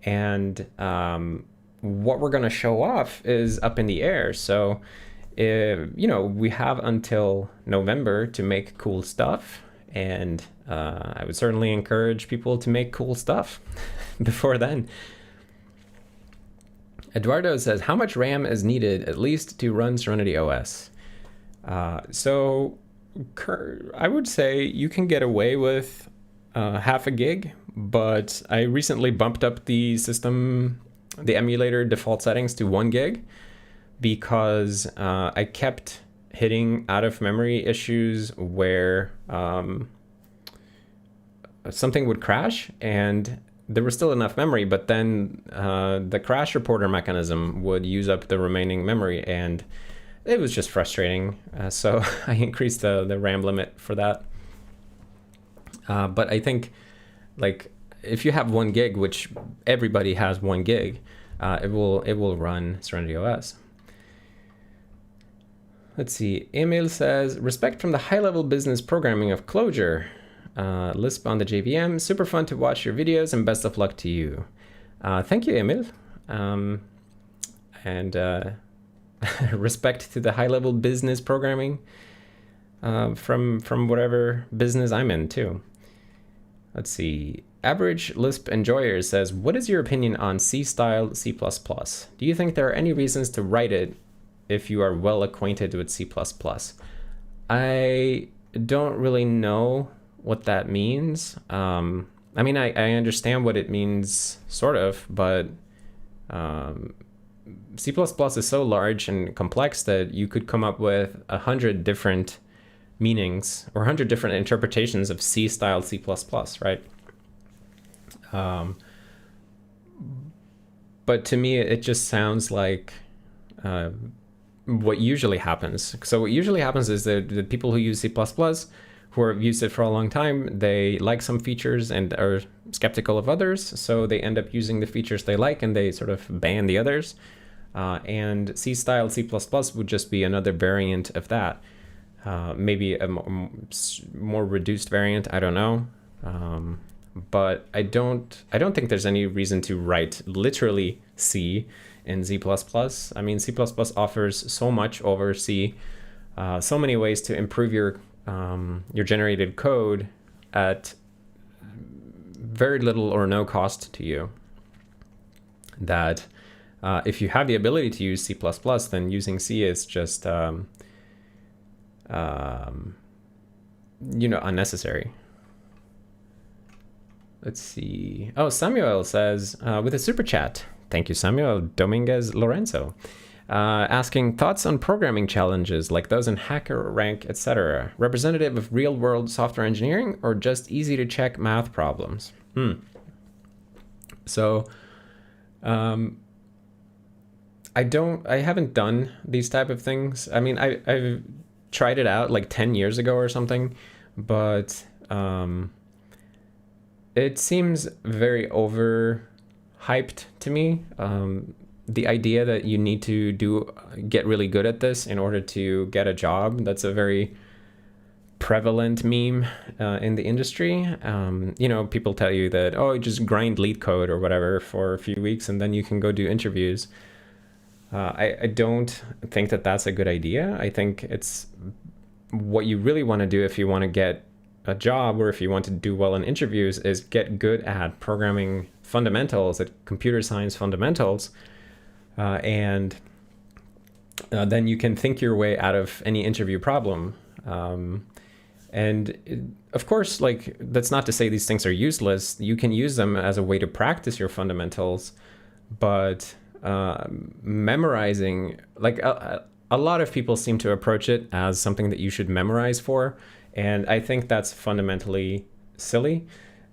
A: And what we're going to show off is up in the air. So, we have until November to make cool stuff. And I would certainly encourage people to make cool stuff before then. Eduardo says, how much RAM is needed at least to run SerenityOS? So I would say you can get away with half a gig, but I recently bumped up the emulator default settings to 1 gig because I kept hitting out of memory issues where something would crash and there was still enough memory, but then the crash reporter mechanism would use up the remaining memory, and it was just frustrating. So I increased the RAM limit for that. But I think, like, if you have 1 gig, which everybody has 1 gig, it will run SerenityOS. Let's see. Emil says, respect from the high-level business programming of Clojure. Lisp on the JVM. Super fun to watch your videos, and best of luck to you. Thank you, Emil. And respect to the high-level business programming from whatever business I'm in, too. Let's see. Average Lisp Enjoyer says, what is your opinion on C-style C++? Do you think there are any reasons to write it if you are well acquainted with C++? I don't really know what that means. I mean, I understand what it means, sort of, but C++ is so large and complex that you could come up with 100 different meanings or 100 different interpretations of C-style C++, right? But to me, it just sounds like what usually happens. So what usually happens is that the people who use C++, who have used it for a long time, they like some features and are skeptical of others. So they end up using the features they like and they sort of ban the others. And C-style C++ would just be another variant of that. Maybe a more reduced variant, I don't know. But I don't think there's any reason to write literally C in C++. I mean, C++ offers so much over C, so many ways to improve your generated code at very little or no cost to you, that if you have the ability to use C++, then using C is just unnecessary. Let's see. Oh, Samuel says, with a super chat. Thank you, Samuel Dominguez Lorenzo. Asking thoughts on programming challenges like those in HackerRank, etc. Representative of real-world software engineering or just easy to check math problems? So, I haven't done these type of things. I mean, I've tried it out like 10 years ago or something, but it seems very overhyped to me. The idea that you need to get really good at this in order to get a job, that's a very prevalent meme in the industry. People tell you that, oh, just grind lead code or whatever for a few weeks and then you can go do interviews. I don't think that that's a good idea. I think it's what you really want to do if you want to get a job or if you want to do well in interviews is get good at programming fundamentals, at computer science fundamentals, and then you can think your way out of any interview problem. Of course, like, that's not to say these things are useless. You can use them as a way to practice your fundamentals, but memorizing, like a lot of people seem to approach it as something that you should memorize for. And I think that's fundamentally silly.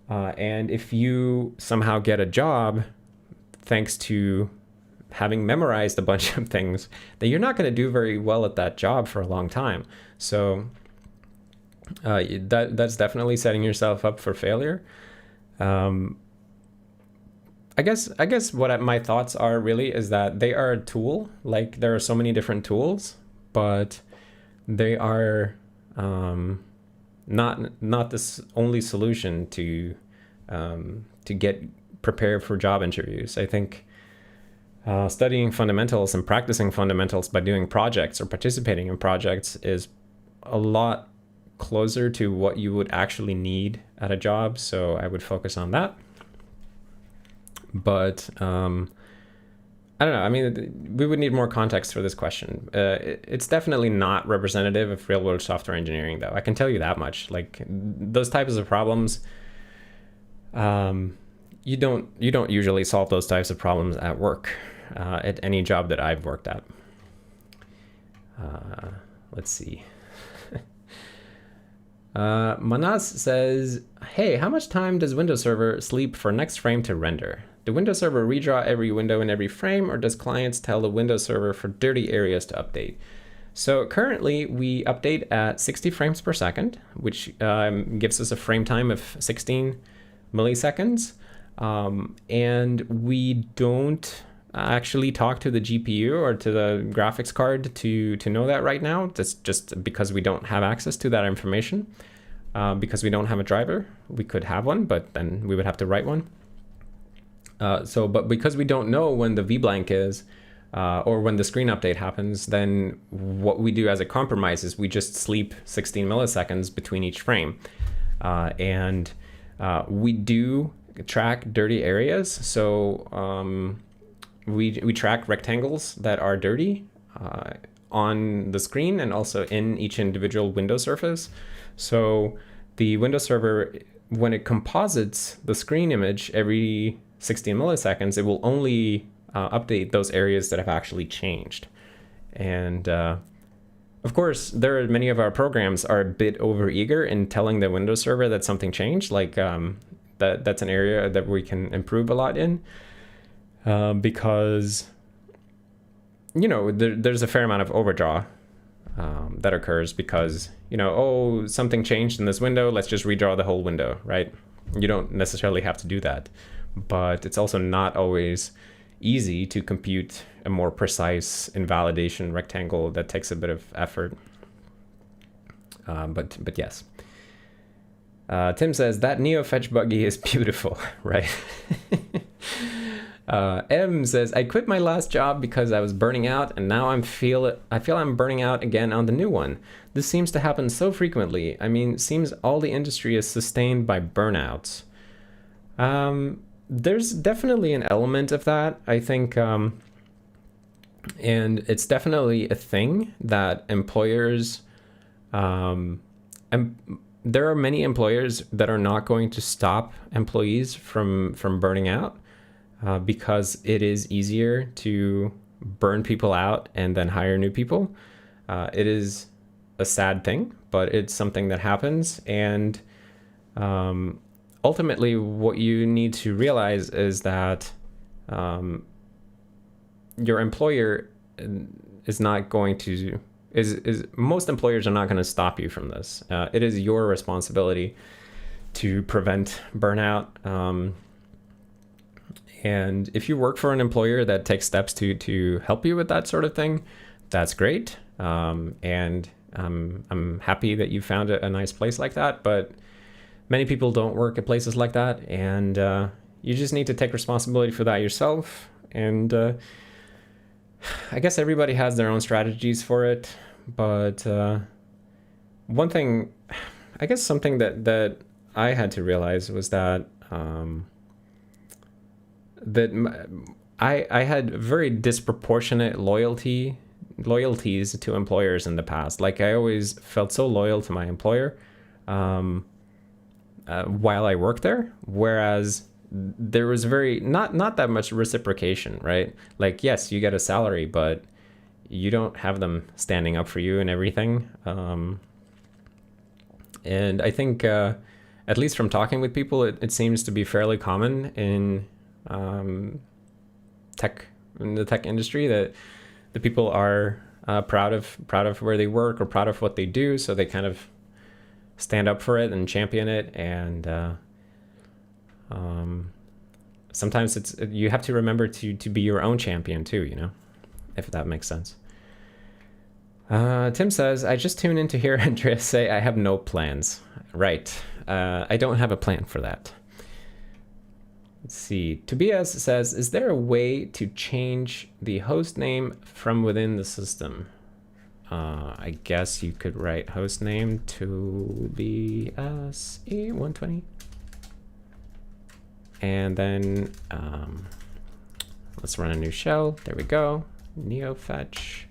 A: And if you somehow get a job thanks to having memorized a bunch of things, then you're not going to do very well at that job for a long time. So that's definitely setting yourself up for failure. I guess what my thoughts are really is that they are a tool. Like, there are so many different tools, but they are not this only solution to get prepared for job interviews. I think studying fundamentals and practicing fundamentals by doing projects or participating in projects is a lot closer to what you would actually need at a job. So I would focus on that. But I don't know. I mean, we would need more context for this question. It's definitely not representative of real-world software engineering, though. I can tell you that much. Like, those types of problems, you don't usually solve those types of problems at work, at any job that I've worked at. Let's see. Manas says, hey, how much time does Windows Server sleep for next frame to render? Do Windows Server redraw every window in every frame, or does clients tell the Windows Server for dirty areas to update? So currently we update at 60 frames per second, which gives us a frame time of 16 milliseconds. And we don't actually talk to the GPU or to the graphics card to know that right now. That's just because we don't have access to that information, because we don't have a driver. We could have one, but then we would have to write one. But because we don't know when the VBlank is, or when the screen update happens, then what we do as a compromise is we just sleep 16 milliseconds between each frame. And we do track dirty areas. So we track rectangles that are dirty on the screen and also in each individual window surface. So the Windows Server, when it composites the screen image every 16 milliseconds, it will only update those areas that have actually changed. And of course, many of our programs are a bit overeager in telling the Windows server that something changed, like that's an area that we can improve a lot in, because there's a fair amount of overdraw that occurs because something changed in this window, let's just redraw the whole window, right? You don't necessarily have to do that, but it's also not always easy to compute a more precise invalidation rectangle. That takes a bit of effort. But yes. Tim says that NeoFetch buggy is beautiful, right? M says, I quit my last job because I was burning out, and now I feel I'm burning out again on the new one. This seems to happen so frequently. I mean, seems all the industry is sustained by burnouts. There's definitely an element of that, I think, and it's definitely a thing that employers, and there are many employers that are not going to stop employees from burning out, because it is easier to burn people out and then hire new people. It is a sad thing, but it's something that happens, and ultimately, what you need to realize is that your employer is not going to, most employers are not going to stop you from this. It is your responsibility to prevent burnout. And if you work for an employer that takes steps to help you with that sort of thing, that's great. And I'm happy that you found a nice place like that, but many people don't work at places like that, and you just need to take responsibility for that yourself. And I guess everybody has their own strategies for it, but one thing, I guess something that I had to realize was that I had very disproportionate loyalties to employers in the past. Like, I always felt so loyal to my employer while I worked there, whereas there was not that much reciprocation, right? Like, yes, you get a salary, but you don't have them standing up for you and everything. And I think, at least from talking with people, it seems to be fairly common in the tech industry that the people are proud of where they work or proud of what they do, so they kind of stand up for it and champion it. And sometimes you have to remember to be your own champion too, if that makes sense. Tim says, I just tuned in to hear Andreas say I have no plans. Right. I don't have a plan for that. Let's see. Tobias says, is there a way to change the host name from within the system? I guess you could write host name to the SE120. And then let's run a new shell. There we go. NeoFetch.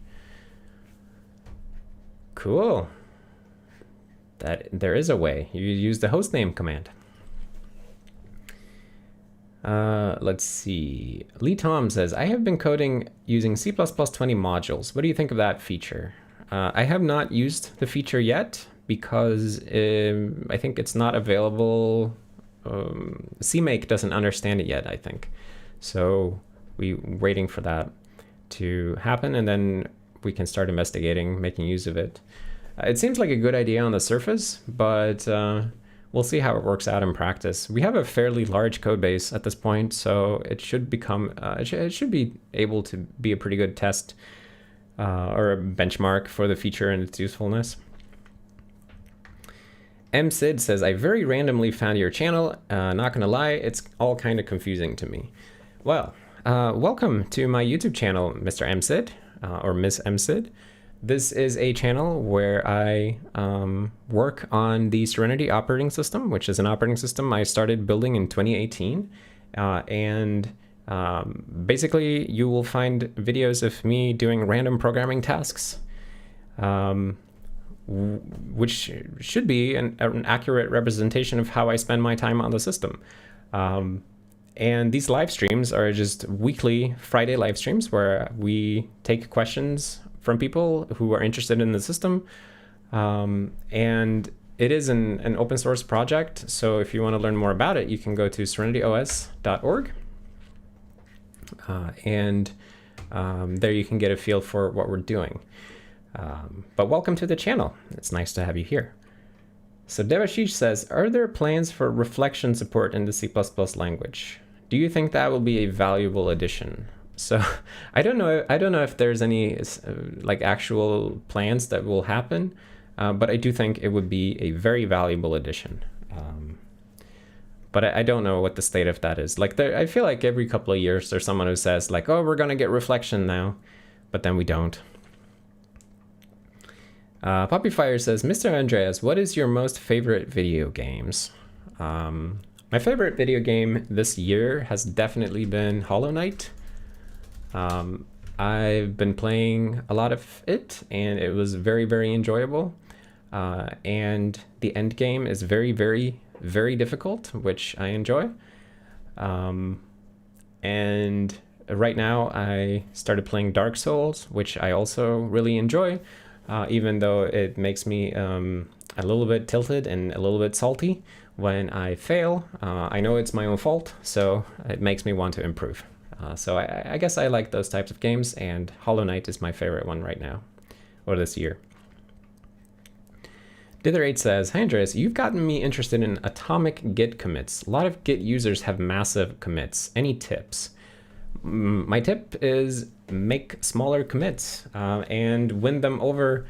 A: Cool. There is a way. You use the hostname command. Let's see. Lee Tom says, I have been coding using C++ 20 modules. What do you think of that feature? I have not used the feature yet because I think it's not available. CMake doesn't understand it yet, I think. So we're waiting for that to happen, and then we can start investigating making use of it. It seems like a good idea on the surface, but we'll see how it works out in practice. We have a fairly large code base at this point, so it should become it should be able to be a pretty good test or a benchmark for the feature and its usefulness. M. Sid says, I very randomly found your channel. Not gonna lie, it's all kind of confusing to me. Well, welcome to my YouTube channel, Mr. M. Sid, or Miss M. Sid. This is a channel where I work on the Serenity operating system, which is an operating system I started building in 2018. Basically, you will find videos of me doing random programming tasks, which should be an accurate representation of how I spend my time on the system. And these live streams are just weekly Friday live streams where we take questions from people who are interested in the system. And it is an open source project. So if you want to learn more about it, you can go to serenityos.org. There you can get a feel for what we're doing. But welcome to the channel. It's nice to have you here. So Devashish says, are there plans for reflection support in the C++ language? Do you think that will be a valuable addition? So I don't know if there's any like actual plans that will happen, but I do think it would be a very valuable addition. But I don't know what the state of that is. Like I feel like every couple of years there's someone who says like, oh, we're gonna get reflection now, but then we don't. Poppyfire says, Mr. Andreas, what is your most favorite video games? My favorite video game this year has definitely been Hollow Knight. I've been playing a lot of it, and it was very, very enjoyable. And the end game is very, very, very difficult, which I enjoy. And right now I started playing Dark Souls, which I also really enjoy. Even though it makes me a little bit tilted and a little bit salty when I fail. I know it's my own fault, so it makes me want to improve. So I guess I like those types of games, and Hollow Knight is my favorite one right now, or this year. Dither8 says, hi Andreas, you've gotten me interested in atomic Git commits. A lot of Git users have massive commits. Any tips? My tip is make smaller commits and win them over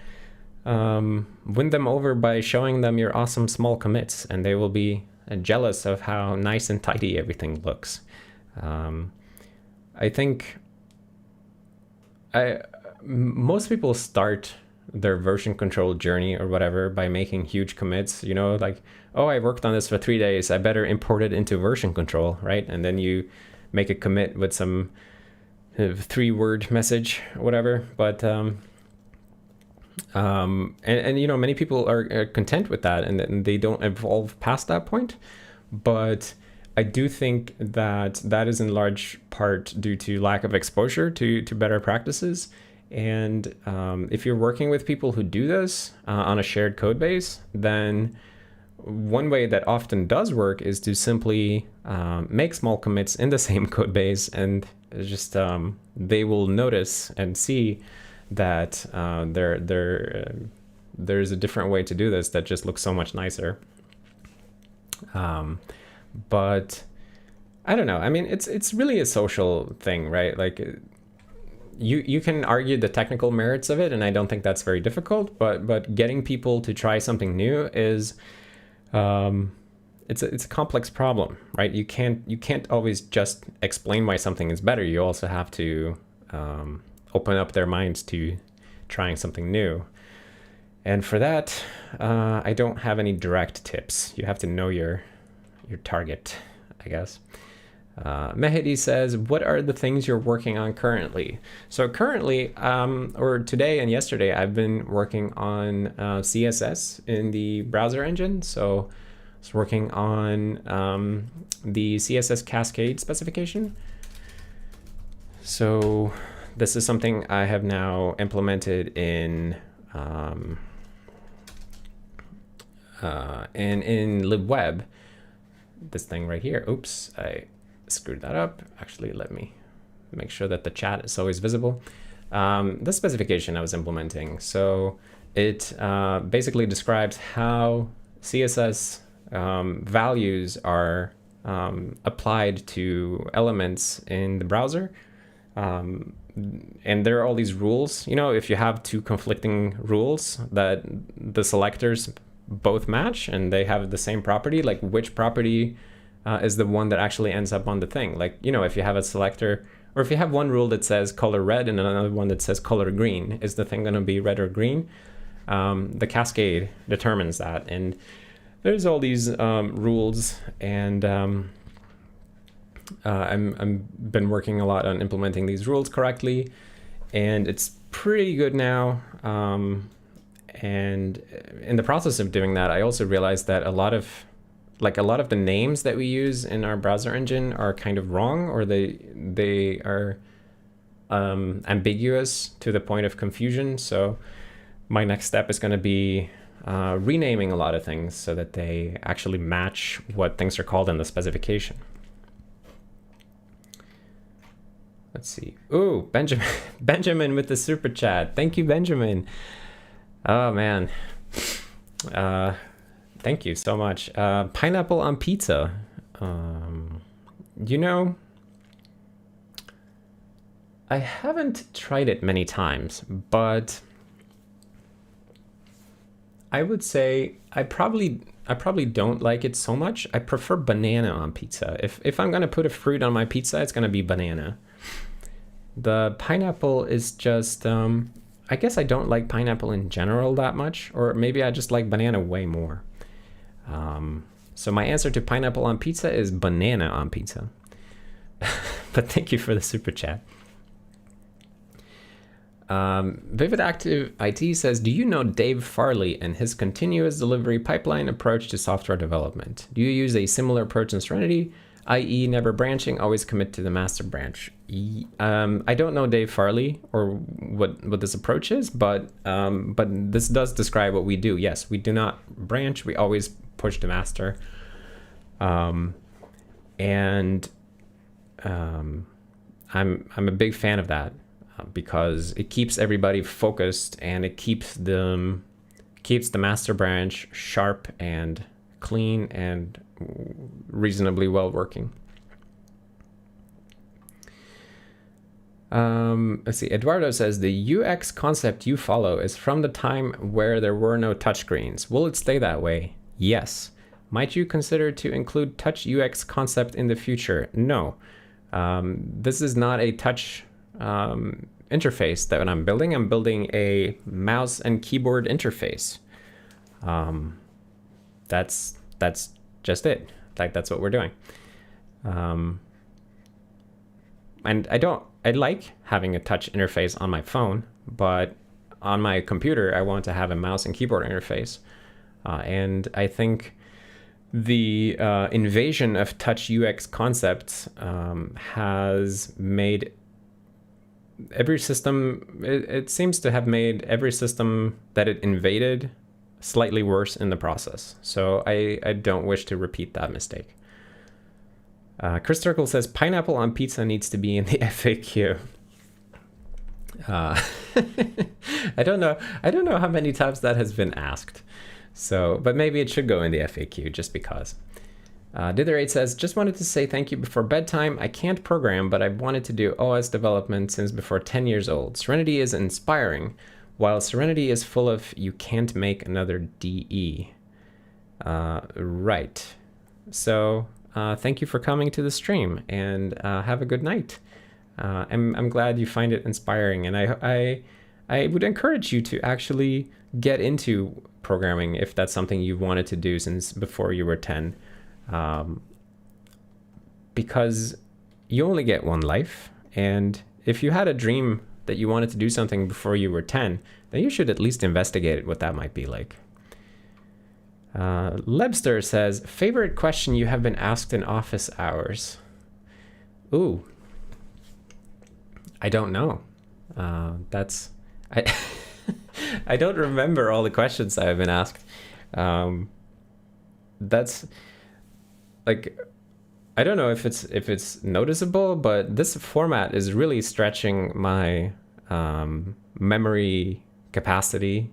A: by showing them your awesome small commits, and they will be jealous of how nice and tidy everything looks. I think most people start their version control journey or whatever by making huge commits, you know, like, oh, I worked on this for 3 days, I better import it into version control, right? And then you make a commit with some 3-word message or whatever. But and you know, many people are content with that, and they don't evolve past that point. But I do think that that is in large part due to lack of exposure to better practices. And if you're working with people who do this on a shared code base, then one way that often does work is to simply make small commits in the same code base, and just they will notice and see that there's a different way to do this that just looks so much nicer. But I don't know. I mean, it's really a social thing, right? Like you can argue the technical merits of it, and I don't think that's very difficult. But getting people to try something new is it's a complex problem, right? You can't always just explain why something is better. You also have to open up their minds to trying something new. And for that, I don't have any direct tips. You have to know your target, I guess. Mehdi says, what are the things you're working on currently? So currently, or today and yesterday, I've been working on CSS in the browser engine. So I was working on the CSS Cascade specification. So this is something I have now implemented in libweb. This thing right here. Oops, I screwed that up. Actually, let me make sure that the chat is always visible. The specification I was implementing. So it basically describes how CSS values are applied to elements in the browser. And there are all these rules. You know, if you have two conflicting rules that the selectors both match and they have the same property, like which property is the one that actually ends up on the thing. Like, you know, if you have a selector, or if you have one rule that says color red and another one that says color green, is the thing going to be red or green? The cascade determines that. And there's all these rules, and I'm been working a lot on implementing these rules correctly, and it's pretty good now. And in the process of doing that, I also realized that a lot of like a lot of the names that we use in our browser engine are kind of wrong, or they are ambiguous to the point of confusion. So my next step is going to be renaming a lot of things so that they actually match what things are called in the specification. Let's see. Ooh, Benjamin with the super chat. Thank you, Benjamin. Oh man. Thank you so much. Pineapple on pizza. You know, I haven't tried it many times, but I would say I probably don't like it so much. I prefer banana on pizza. If I'm gonna put a fruit on my pizza, it's gonna be banana. The pineapple is just I guess I don't like pineapple in general that much, or maybe I just like banana way more. So my answer to pineapple on pizza is banana on pizza. But thank you for the super chat. Vivid Active IT says, do you know Dave Farley and his continuous delivery pipeline approach to software development? Do you use a similar approach in Serenity, i.e. never branching, always commit to the master branch? I don't know Dave Farley or what this approach is, but this does describe what we do. Yes, we do not branch. We always push to master. I'm a big fan of that because it keeps everybody focused and it keeps the master branch sharp and clean and reasonably well working. Let's see. Eduardo says the UX concept you follow is from the time where there were no touchscreens. Will it stay that way? Yes. Might you consider to include touch UX concept in the future? No. This is not a touch interface that I'm building. I'm building a mouse and keyboard interface. That's just it. Like, that's what we're doing. And I like having a touch interface on my phone, but on my computer, I want to have a mouse and keyboard interface. And I think the invasion of touch UX concepts has made every system, it seems to have made every system that it invaded slightly worse in the process. So I don't wish to repeat that mistake. Chris Turkle says pineapple on pizza needs to be in the FAQ. I don't know how many times that has been asked. So, but maybe it should go in the FAQ just because. Dither8 says, just wanted to say thank you before bedtime. I can't program, but I've wanted to do OS development since before 10 years old. Serenity is inspiring, while Serenity is full of you can't make another DE. Right. So thank you for coming to the stream, and have a good night. I'm glad you find it inspiring, and I would encourage you to actually get into programming if that's something you've wanted to do since before you were 10. Because you only get one life, and if you had a dream that you wanted to do something before you were 10, then you should at least investigate what that might be like. Lebster says, favorite question you have been asked in office hours? Ooh, I don't know. I don't remember all the questions I have been asked. That's like, I don't know if it's noticeable, but this format is really stretching my memory capacity.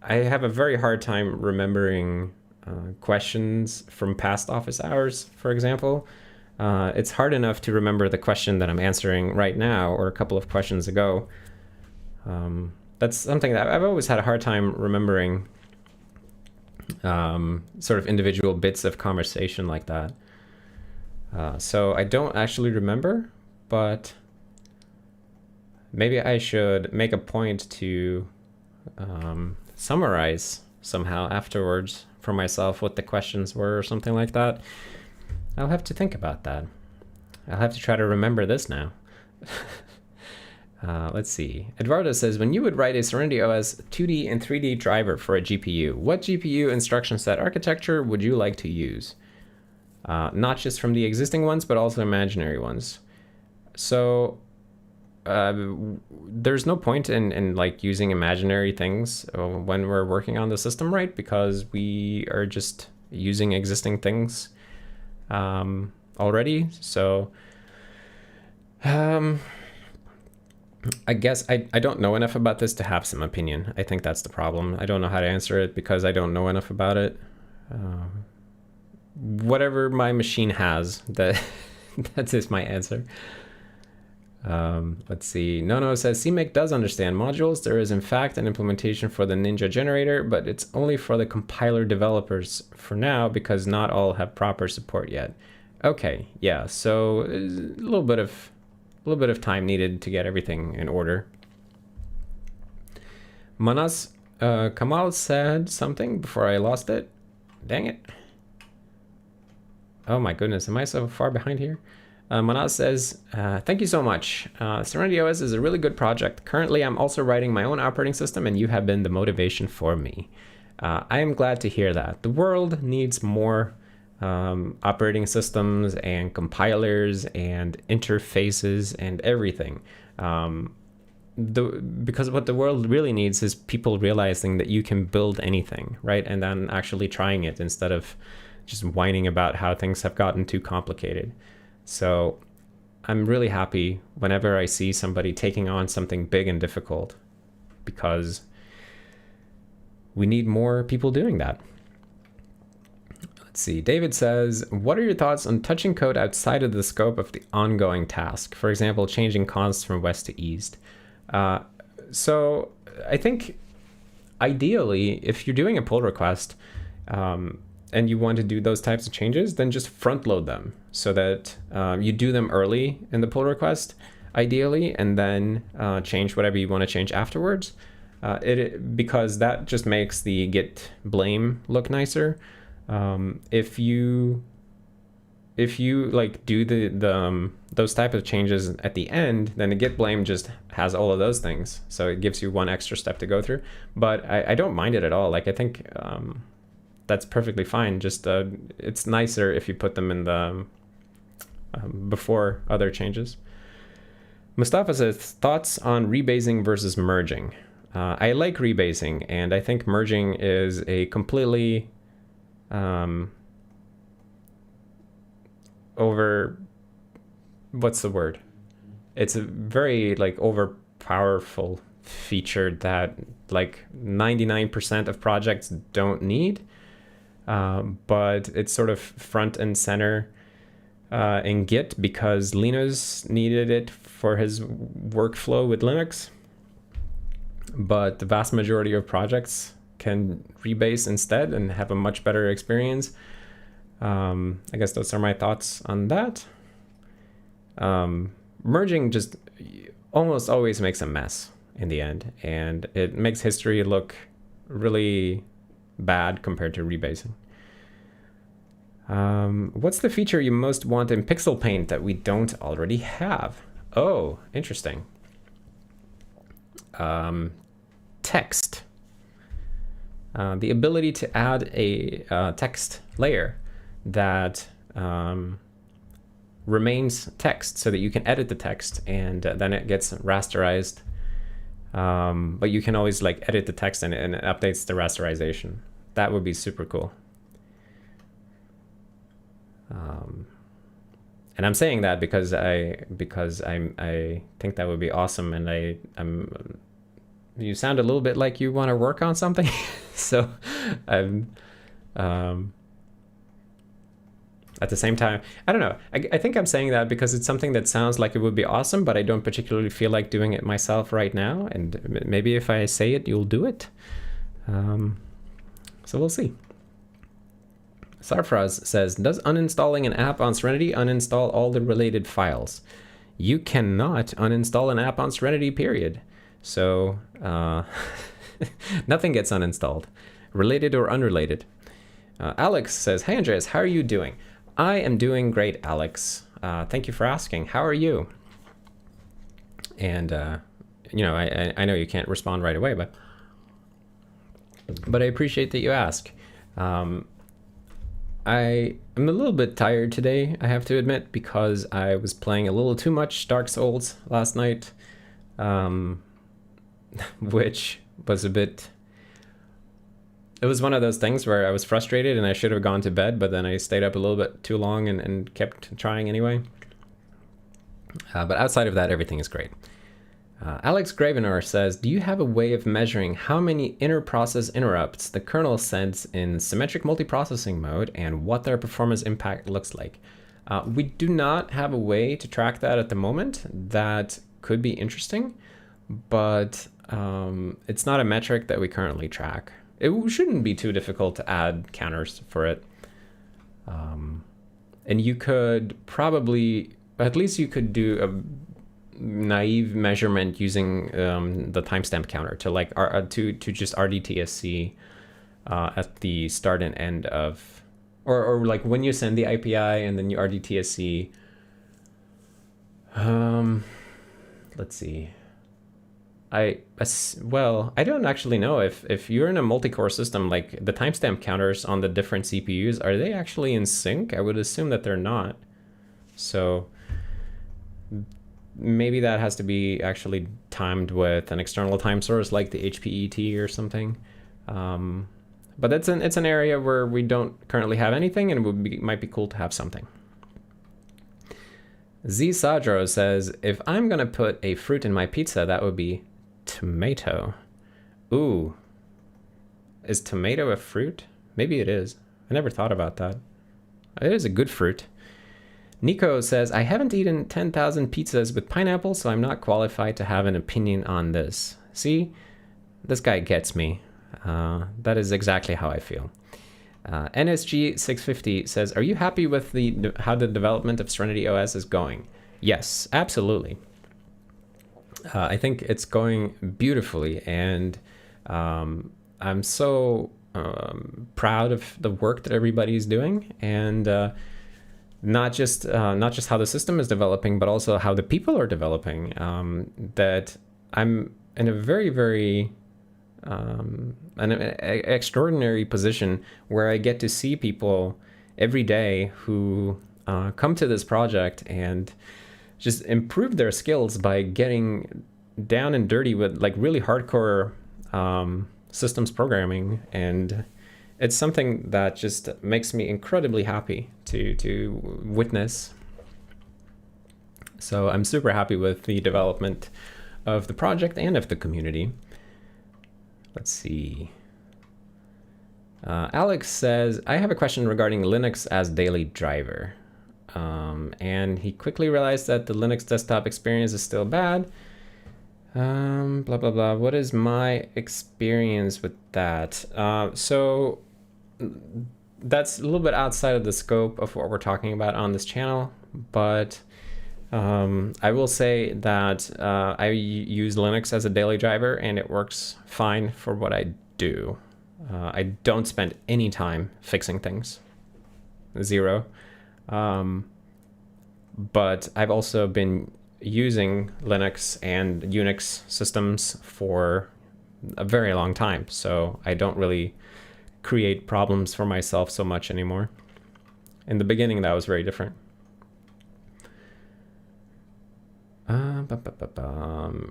A: I have a very hard time remembering questions from past office hours, for example. It's hard enough to remember the question that I'm answering right now or a couple of questions ago. That's something that I've always had a hard time remembering, sort of individual bits of conversation like that. So I don't actually remember, but maybe I should make a point to summarize somehow afterwards for myself what the questions were or something like that. I'll have to think about that. I'll have to try to remember this now. Let's see. Eduardo says, when you would write a SerenityOS 2D and 3D driver for a GPU, what GPU instruction set architecture would you like to use? Not just from the existing ones, but also imaginary ones. So there's no point in like using imaginary things when we're working on the system, right? Because we are just using existing things already. So I guess I don't know enough about this to have some opinion. I think that's the problem. I don't know how to answer it because I don't know enough about it. Whatever my machine has, that is my answer. Let's see. Nono says CMake does understand modules. There is in fact an implementation for the Ninja generator, but it's only for the compiler developers for now because not all have proper support yet. Okay, yeah. So a little bit of time needed to get everything in order. Manas Kamal said something before I lost it. Dang it. Oh my goodness, am I so far behind here? Manas says, thank you so much. SerenityOS is a really good project. Currently, I'm also writing my own operating system, and you have been the motivation for me. I am glad to hear that. The world needs more operating systems and compilers and interfaces and everything. Because what the world really needs is people realizing that you can build anything, right? And then actually trying it instead of just whining about how things have gotten too complicated. So I'm really happy whenever I see somebody taking on something big and difficult, because we need more people doing that. Let's see. David says, what are your thoughts on touching code outside of the scope of the ongoing task? For example, changing const from west to east. So I think ideally, if you're doing a pull request, and you want to do those types of changes, then just front load them so that you do them early in the pull request, ideally, and then change whatever you want to change afterwards. Because that just makes the git blame look nicer. If you like do those type of changes at the end, then the git blame just has all of those things. So it gives you one extra step to go through. But I don't mind it at all. Like I think that's perfectly fine. Just it's nicer if you put them in the before other changes. Mustafa says, thoughts on rebasing versus merging. I like rebasing, and I think merging is a completely what's the word? It's a very like over powerful feature that like 99% of projects don't need. But it's sort of front and center in Git because Linus needed it for his workflow with Linux. But the vast majority of projects can rebase instead and have a much better experience. I guess those are my thoughts on that. Merging just almost always makes a mess in the end, and it makes history look really bad compared to rebasing. What's the feature you most want in Pixel Paint that we don't already have? Oh, interesting. Text. The ability to add a text layer that remains text so that you can edit the text and then it gets rasterized. But you can always like edit the text and it updates the rasterization. That would be super cool. And I'm saying that because I think that would be awesome, and you sound a little bit like you want to work on something, so I'm at the same time, I don't know. I think I'm saying that because it's something that sounds like it would be awesome, but I don't particularly feel like doing it myself right now. And maybe if I say it, you'll do it. So we'll see. Sarfraz says, does uninstalling an app on Serenity uninstall all the related files? You cannot uninstall an app on Serenity, period. So nothing gets uninstalled, related or unrelated. Alex says, hey Andreas, how are you doing? I am doing great, Alex. Thank you for asking. How are you? And I know you can't respond right away, but I appreciate that you ask. I am a little bit tired today, I have to admit, because I was playing a little too much Dark Souls last night, which was it was one of those things where I was frustrated and I should have gone to bed, but then I stayed up a little bit too long and kept trying anyway. But outside of that, everything is great. Alex Gravener says, do you have a way of measuring how many inter-process interrupts the kernel sends in symmetric multiprocessing mode and what their performance impact looks like? We do not have a way to track that at the moment. That could be interesting, but it's not a metric that we currently track. It shouldn't be too difficult to add counters for it. And you could probably, at least you could do a naive measurement using the timestamp counter to just RDTSC at the start and end of, or like when you send the IPI and then you RDTSC. Let's see. I don't actually know if you're in a multi-core system, like the timestamp counters on the different CPUs, are they actually in sync? I would assume that they're not. So maybe that has to be actually timed with an external time source like the HPET or something. But it's an area where we don't currently have anything, and it might be cool to have something. Z Sadro says, if I'm gonna put a fruit in my pizza, that would be tomato. Ooh, is tomato a fruit? Maybe it is. I never thought about that. It is a good fruit. Nico says, I haven't eaten 10,000 pizzas with pineapple, so I'm not qualified to have an opinion on this. See, this guy gets me. That is exactly how I feel. NSG 650 says, are you happy with how the development of SerenityOS is going? Yes, absolutely. I think it's going beautifully, and I'm so proud of the work that everybody's doing, and not just how the system is developing, but also how the people are developing. That I'm in a very, very an extraordinary position where I get to see people every day who come to this project and just improve their skills by getting down and dirty with like really hardcore systems programming, and it's something that just makes me incredibly happy to witness. So I'm super happy with the development of the project and of the community. Let's see. Alex says, I have a question regarding Linux as daily driver. And he quickly realized that the Linux desktop experience is still bad. Blah, blah, blah. What is my experience with that? So that's a little bit outside of the scope of what we're talking about on this channel, but I will say that I use Linux as a daily driver and it works fine for what I do. I don't spend any time fixing things. Zero. But I've also been using Linux and Unix systems for a very long time, so I don't really create problems for myself so much anymore. In the beginning, that was very different.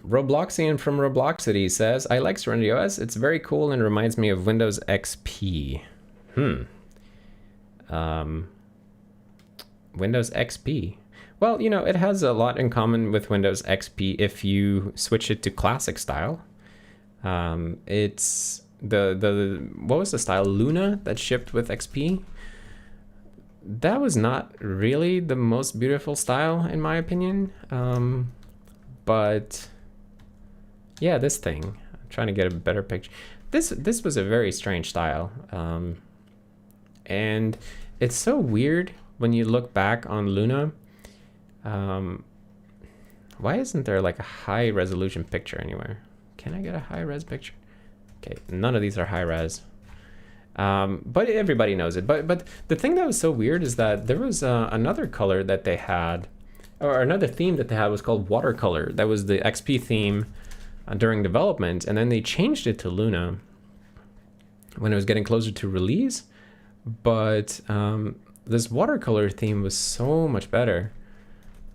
A: Robloxian from Robloxity says, I like SerenityOS. It's very cool and reminds me of Windows XP. Windows XP. Well, you know, it has a lot in common with Windows XP if you switch it to classic style. It's what was the style? Luna that shipped with XP? That was not really the most beautiful style in my opinion. But yeah, this thing, I'm trying to get a better picture. This was a very strange style. And it's so weird when you look back on Luna. Why isn't there like a high resolution picture anywhere? Can I get a high res picture? Okay, none of these are high res. But everybody knows it. But the thing that was so weird is that there was another color that they had, or another theme that they had was called watercolor. That was the XP theme during development, and then they changed it to Luna when it was getting closer to release. But this watercolor theme was so much better,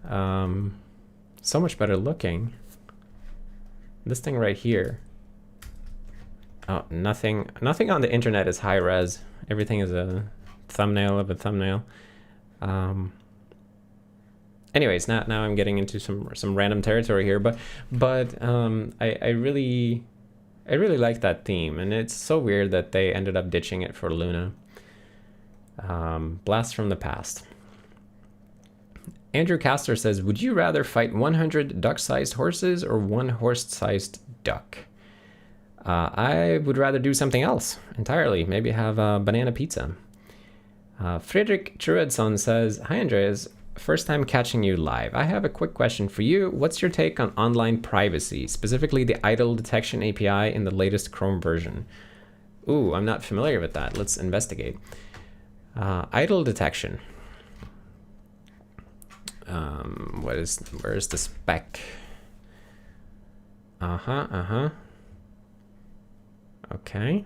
A: so much better looking. This thing right here. Oh, nothing on the internet is high res. Everything is a thumbnail of a thumbnail. Anyways, now I'm getting into some random territory here, but I really like that theme, and it's so weird that they ended up ditching it for Luna. Blast from the past. Andrew Castor says, would you rather fight 100 duck-sized horses or one horse-sized duck? I would rather do something else entirely. Maybe have a banana pizza. Friedrich Truedson says, hi Andreas, first time catching you live. I have a quick question for you. What's your take on online privacy, specifically the idle detection API in the latest Chrome version? Ooh, I'm not familiar with that. Let's investigate. Idle detection. Where is the spec? Okay.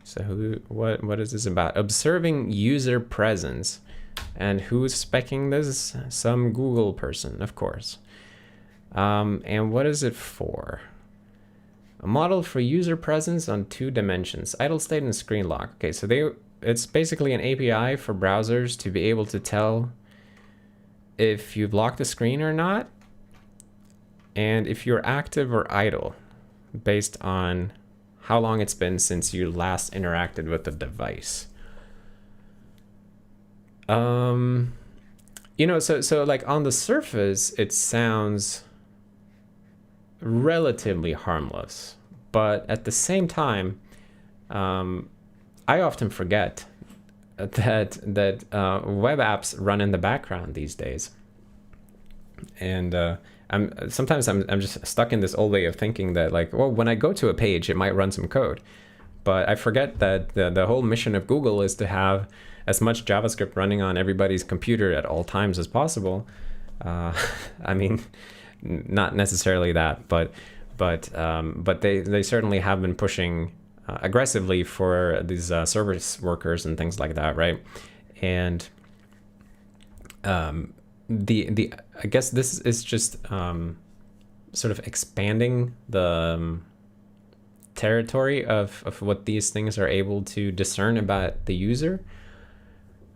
A: So what is this about? Observing user presence. And who's specing this? Some Google person, of course. And what is it for? A model for user presence on 2 dimensions, idle state and screen lock. Okay, so it's basically an API for browsers to be able to tell if you've locked the screen or not, and if you're active or idle, based on how long it's been since you last interacted with the device. You know, so like on the surface, it sounds relatively harmless, but at the same time, I often forget that web apps run in the background these days, and sometimes I'm just stuck in this old way of thinking that, like, well, when I go to a page, it might run some code, but I forget that the whole mission of Google is to have as much JavaScript running on everybody's computer at all times as possible. I mean, not necessarily that, but they certainly have been pushing aggressively for these service workers and things like that, right? And I guess this is just sort of expanding the territory of what these things are able to discern about the user.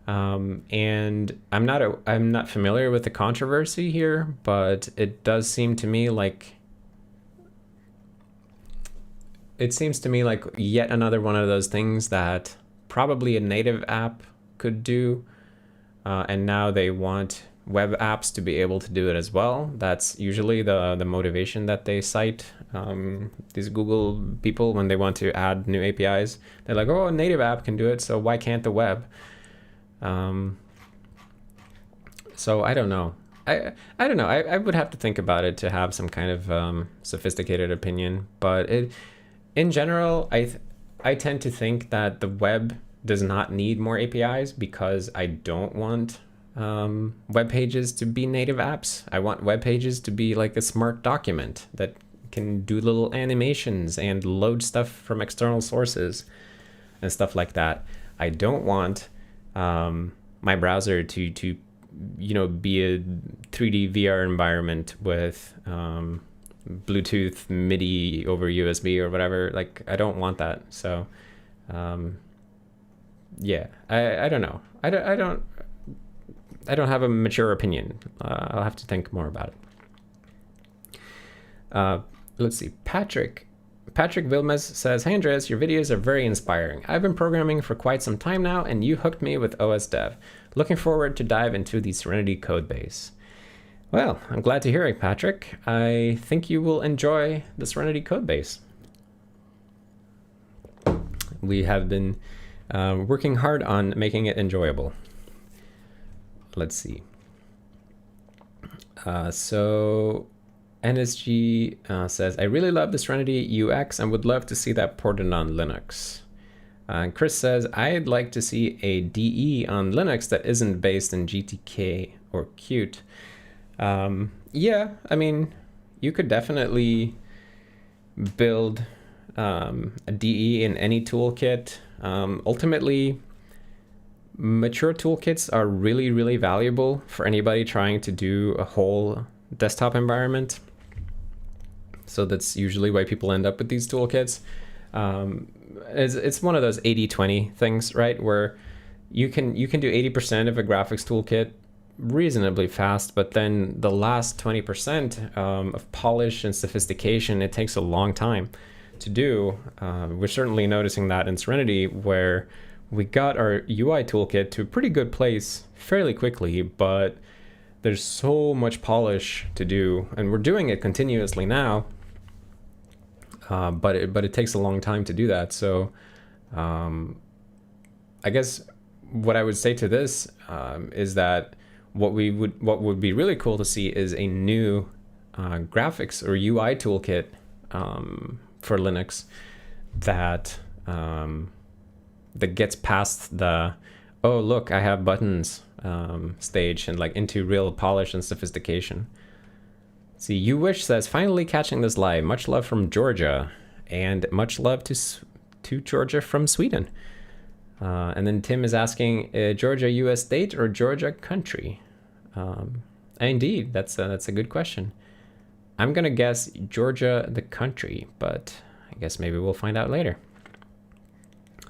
A: And I'm not familiar with the controversy here, but it does seem to me like yet another one of those things that probably a native app could do, and now they want web apps to be able to do it as well. That's usually the motivation that they cite, these Google people, when they want to add new APIs. They're like, oh, a native app can do it, so why can't the web? So I don't know. I don't know. I would have to think about it to have some kind of sophisticated opinion. But in general, I tend to think that the web does not need more APIs, because I don't want web pages to be native apps. I want web pages to be like a smart document that can do little animations and load stuff from external sources and stuff like that. I don't want my browser to be a 3D VR environment with Bluetooth MIDI over USB or whatever. Like, I don't want that. So yeah, I don't know. I don't have a mature opinion. I'll have to think more about it. Let's see. Patrick Vilmes says, hey Andreas, your videos are very inspiring. I've been programming for quite some time now, and you hooked me with OS Dev. Looking forward to dive into the Serenity codebase. Well, I'm glad to hear it, Patrick. I think you will enjoy the Serenity codebase. We have been working hard on making it enjoyable. Let's see. So NSG says, I really love the Serenity UX and would love to see that ported on Linux. Chris says, I'd like to see a DE on Linux that isn't based in GTK or Qt. Yeah, I mean, you could definitely build a DE in any toolkit. Ultimately, mature toolkits are really, really valuable for anybody trying to do a whole desktop environment. So that's usually why people end up with these toolkits. It's one of those 80-20 things, right? Where you can do 80% of a graphics toolkit reasonably fast, but then the last 20% of polish and sophistication, it takes a long time to do. We're certainly noticing that in Serenity, where we got our UI toolkit to a pretty good place fairly quickly, but there's so much polish to do, and we're doing it continuously now. But it takes a long time to do that. So I guess what I would say to this is that what would be really cool to see is a new graphics or UI toolkit for Linux that that gets past the, oh look, I have buttons stage and like into real polish and sophistication. See, You Wish says, finally catching this live. Much love from Georgia, and much love to Georgia from Sweden. And then Tim is asking, Georgia US state or Georgia country? Indeed, that's a good question. I'm gonna guess Georgia the country, but I guess maybe we'll find out later.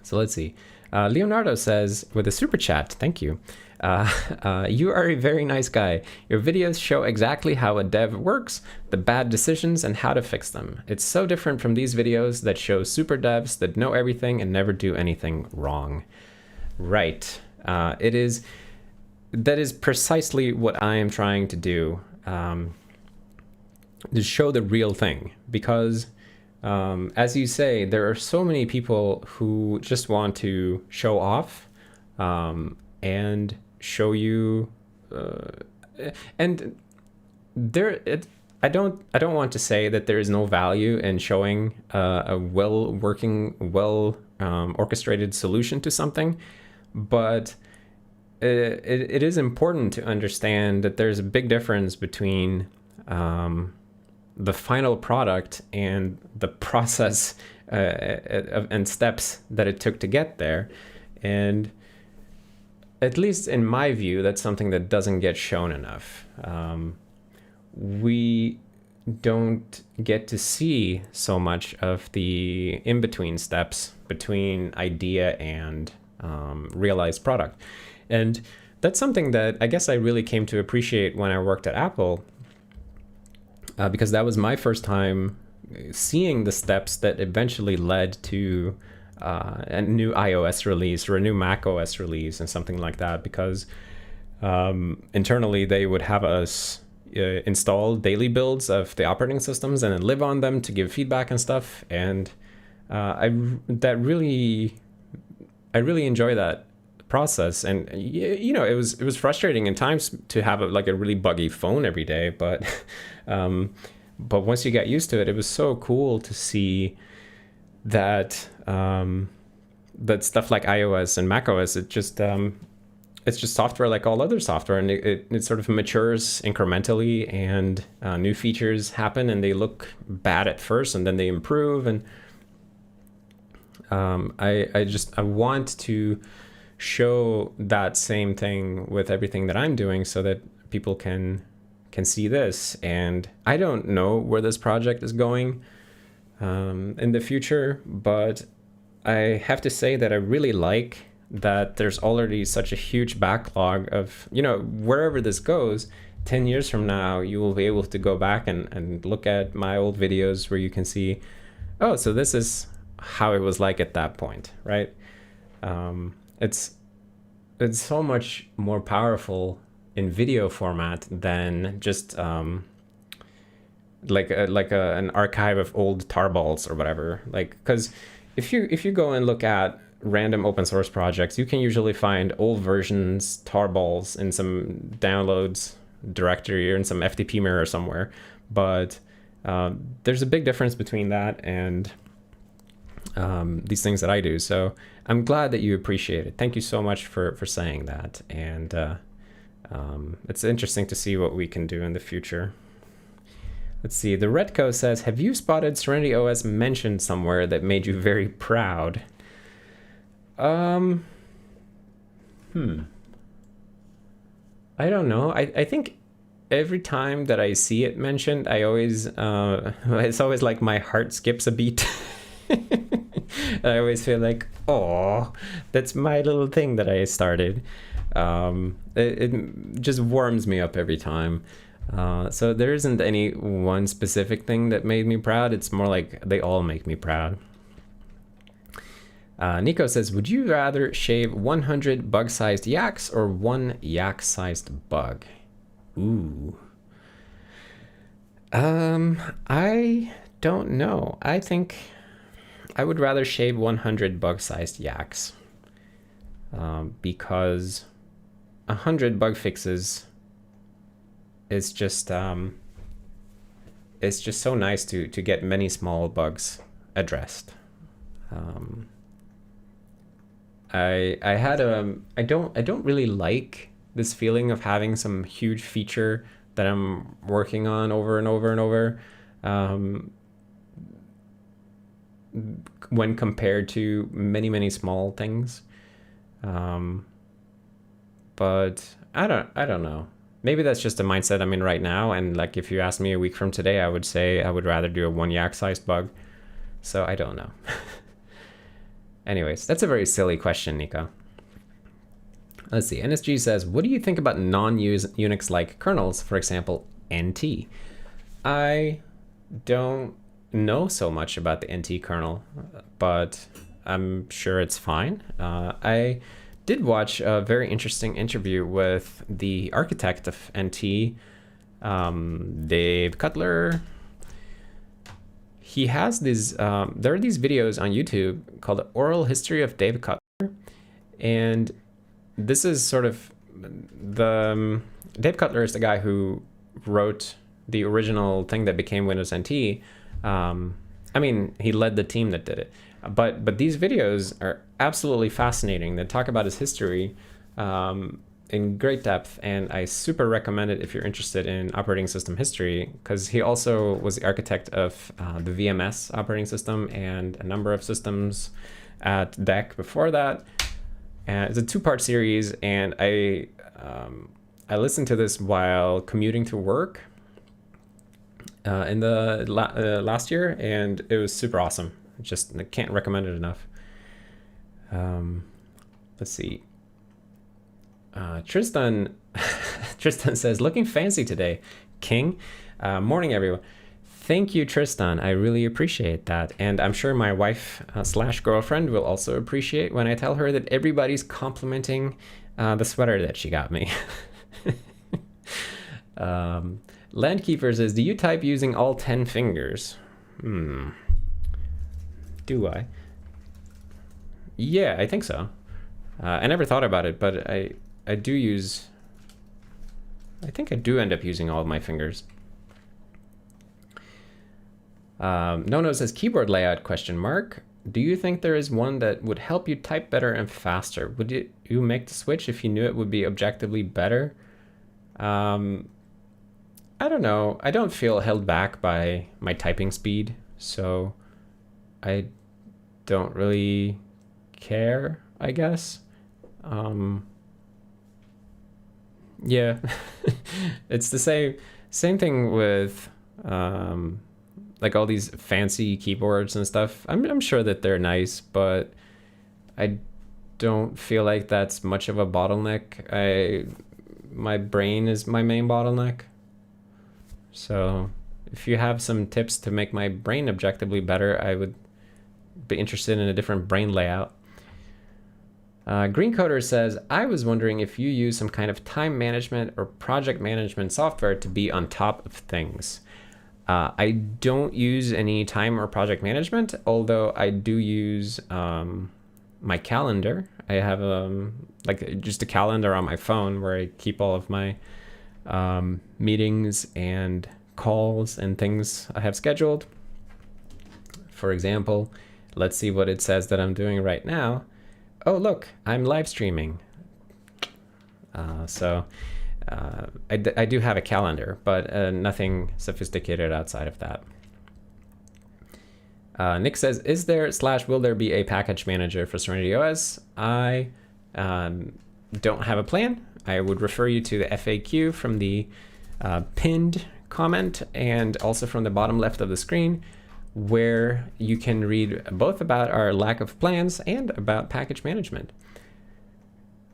A: So let's see. Leonardo says, with a super chat, thank you. You are a very nice guy. Your videos show exactly how a dev works, the bad decisions, and how to fix them. It's so different from these videos that show super devs that know everything and never do anything wrong. Right. That is precisely what I am trying to do, to show the real thing, because as you say, there are so many people who just want to show off and show you and I don't want to say that there is no value in showing a well-working, orchestrated solution to something, but it is important to understand that there's a big difference between the final product and the process and steps that it took to get there. And at least in my view, that's something that doesn't get shown enough. We don't get to see so much of the in-between steps between idea and realized product. And that's something that I guess I really came to appreciate when I worked at Apple, because that was my first time seeing the steps that eventually led to a new iOS release or a new Mac OS release and something like that, because internally they would have us install daily builds of the operating systems and then live on them to give feedback and stuff. And I really enjoy that process. And you know, it was frustrating in times to have a really buggy phone every day, but once you got used to it, it was so cool to see that that stuff like iOS and macOS, it's just software like all other software, and it sort of matures incrementally, and new features happen and they look bad at first and then they improve. And I want to show that same thing with everything that I'm doing so that people can see this. And I don't know where this project is going in the future, but I have to say that I really like that there's already such a huge backlog of, you know, wherever this goes, 10 years from now, you will be able to go back and look at my old videos where you can see, oh, so this is how it was like at that point, right? It's so much more powerful in video format than just an archive of old tarballs or whatever. Like, because if you go and look at random open source projects, you can usually find old versions, tarballs in some downloads directory or in some FTP mirror somewhere. But there's a big difference between that and these things that I do. So I'm glad that you appreciate it. Thank you so much for saying that. And it's interesting to see what we can do in the future. Let's see. The Redco says, have you spotted SerenityOS mentioned somewhere that made you very proud? I don't know. I think every time that I see it mentioned, I always, it's always like my heart skips a beat. I always feel like, oh, that's my little thing that I started. It just warms me up every time. So there isn't any one specific thing that made me proud. It's more like they all make me proud. Nico says, would you rather shave 100 bug-sized yaks or one yak-sized bug? Ooh. I don't know. I think I would rather shave 100 bug-sized yaks. Because 100 bug fixes is just it's just so nice to get many small bugs addressed. I don't really like this feeling of having some huge feature that I'm working on over and over and over, when compared to many small things. But I don't know. Maybe that's just the mindset I'm in right now. And like, if you asked me a week from today, I would say I would rather do a one yak sized bug. So I don't know. Anyways, that's a very silly question, Nico. Let's see. NSG says, what do you think about non-Unix-like kernels, for example, NT? I don't know so much about the NT kernel, but I'm sure it's fine. I did watch a very interesting interview with the architect of NT, Dave Cutler. He has these, there are these videos on YouTube called The Oral History of Dave Cutler. And this is sort of Dave Cutler is the guy who wrote the original thing that became Windows NT. I mean, he led the team that did it. But these videos are absolutely fascinating. They talk about his history in great depth, and I super recommend it if you're interested in operating system history, because he also was the architect of the VMS operating system and a number of systems at DEC before that. And it's a two-part series, and I listened to this while commuting to work in the last year, and it was super awesome. Just I can't recommend it enough. Let's see. Tristan says, looking fancy today, King. Morning, everyone. Thank you, Tristan. I really appreciate that. And I'm sure my wife slash girlfriend will also appreciate when I tell her that everybody's complimenting the sweater that she got me. Landkeeper says, do you type using all 10 fingers? Do I? Yeah, I think so. I never thought about it, but I do use, I think I do end up using all of my fingers. No says, keyboard layout question mark. Do you think there is one that would help you type better and faster? Would you make the switch if you knew it would be objectively better? I don't know. I don't feel held back by my typing speed, so I don't really care, I guess. Yeah, it's the same thing with like all these fancy keyboards and stuff. I'm sure that they're nice, but I don't feel like that's much of a bottleneck. My brain is my main bottleneck. So if you have some tips to make my brain objectively better, I would be interested in a different brain layout. Green Coder says, I was wondering if you use some kind of time management or project management software to be on top of things. I don't use any time or project management, although I do use my calendar. I have like just a calendar on my phone where I keep all of my meetings and calls and things I have scheduled. For example, let's see what it says that I'm doing right now. Oh, look, I'm live streaming. So I do have a calendar, but nothing sophisticated outside of that. Nick says, is there / will there be a package manager for SerenityOS? I don't have a plan. I would refer you to the FAQ from the pinned comment and also from the bottom left of the screen, where you can read both about our lack of plans and about package management.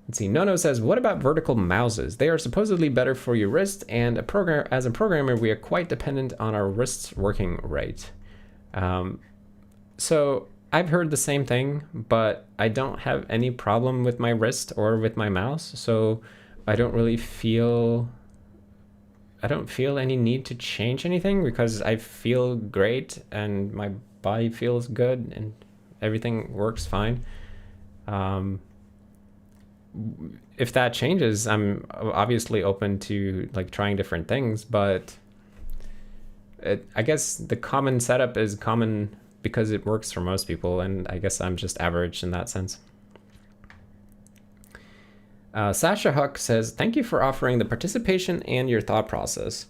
A: Let's see, Nono says, what about vertical mouses? They are supposedly better for your wrist, and as a programmer, we are quite dependent on our wrists working right. So I've heard the same thing, but I don't have any problem with my wrist or with my mouse, so I don't feel any need to change anything because I feel great and my body feels good and everything works fine. If that changes, I'm obviously open to like trying different things, but I guess the common setup is common because it works for most people, and I guess I'm just average in that sense. Sasha Huck says, thank you for offering the participation and your thought process.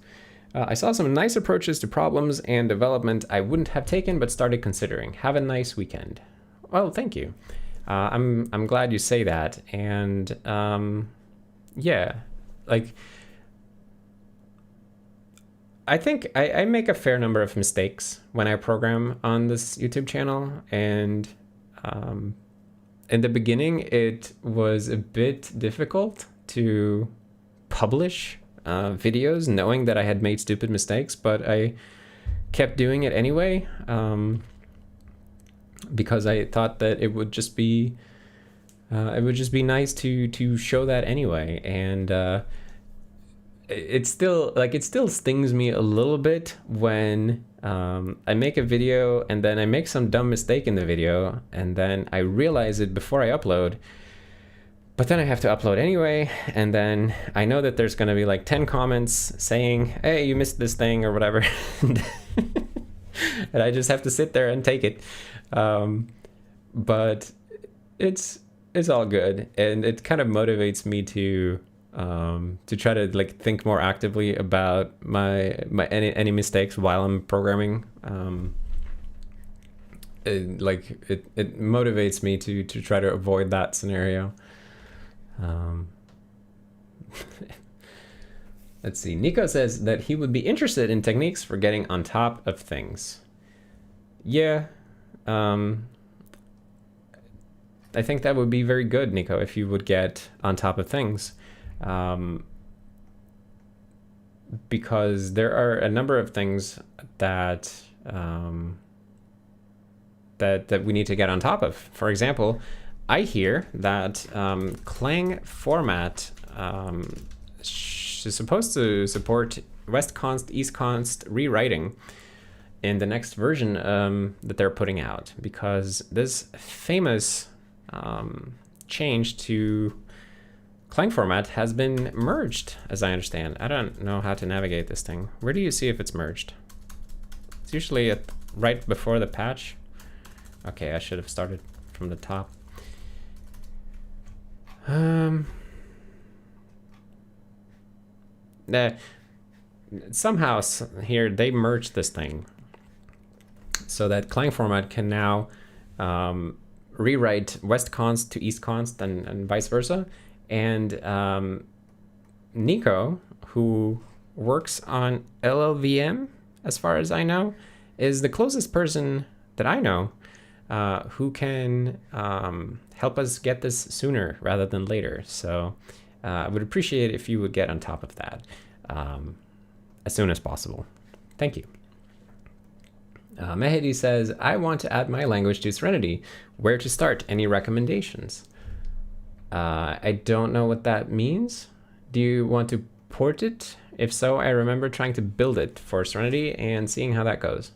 A: I saw some nice approaches to problems and development I wouldn't have taken but started considering. Have a nice weekend. Well, thank you. I'm glad you say that. And yeah, like I think I make a fair number of mistakes when I program on this YouTube channel, and in the beginning it was a bit difficult to publish videos knowing that I had made stupid mistakes, but I kept doing it anyway because I thought that it would just be nice to show that anyway. And it still stings me a little bit when I make a video and then I make some dumb mistake in the video and then I realize it before I upload, but then I have to upload anyway, and then I know that there's going to be like 10 comments saying, hey, you missed this thing or whatever. And I just have to sit there and take it. But it's all good, and it kind of motivates me to try to like think more actively about my any mistakes while I'm programming. It motivates me to try to avoid that scenario. Let's see. Nico says that he would be interested in techniques for getting on top of things. Yeah. I think that would be very good, Nico, if you would get on top of things. Because there are a number of things that that we need to get on top of. For example, I hear that Clang format is supposed to support west-const, east-const rewriting in the next version that they're putting out, because this famous change to Clang format has been merged, as I understand. I don't know how to navigate this thing. Where do you see if it's merged? It's usually right before the patch. Okay, I should have started from the top. Somehow here they merged this thing so that Clang format can now rewrite west-const to east-const and vice versa. And Nico, who works on LLVM, as far as I know, is the closest person that I know who can help us get this sooner rather than later. So I would appreciate it if you would get on top of that as soon as possible. Thank you. Mehdi says, I want to add my language to Serenity. Where to start? Any recommendations? I don't know what that means. Do you want to port it? If so, I remember trying to build it for Serenity and seeing how that goes.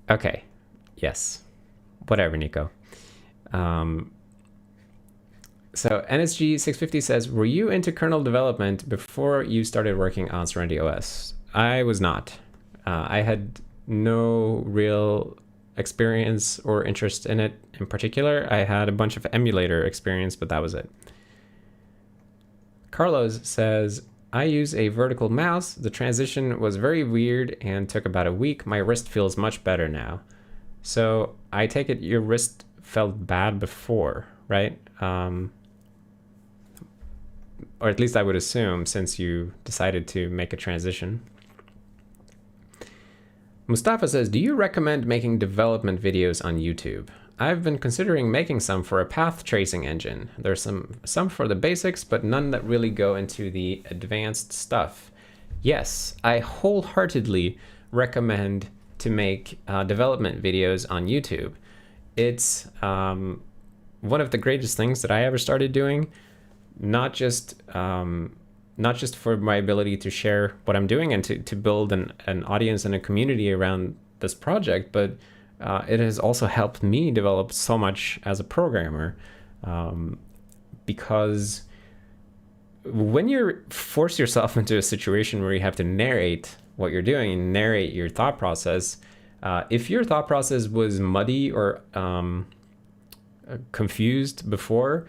A: Okay. Yes. Whatever, Nico. So NSG650 says, were you into kernel development before you started working on SerenityOS? I was not. I had no real experience or interest in it in particular. I had a bunch of emulator experience, but that was it. Carlos says, I use a vertical mouse. The transition was very weird and took about a week. My wrist feels much better now. So I take it your wrist felt bad before, right? Or at least I would assume, since you decided to make a transition. Mustafa says, do you recommend making development videos on YouTube? I've been considering making some for a path tracing engine. There's some for the basics, but none that really go into the advanced stuff. Yes, I wholeheartedly recommend to make development videos on YouTube. It's one of the greatest things that I ever started doing, not just for my ability to share what I'm doing and to build an audience and a community around this project, but it has also helped me develop so much as a programmer, because when you force yourself into a situation where you have to narrate what you're doing and narrate your thought process, if your thought process was muddy or confused before,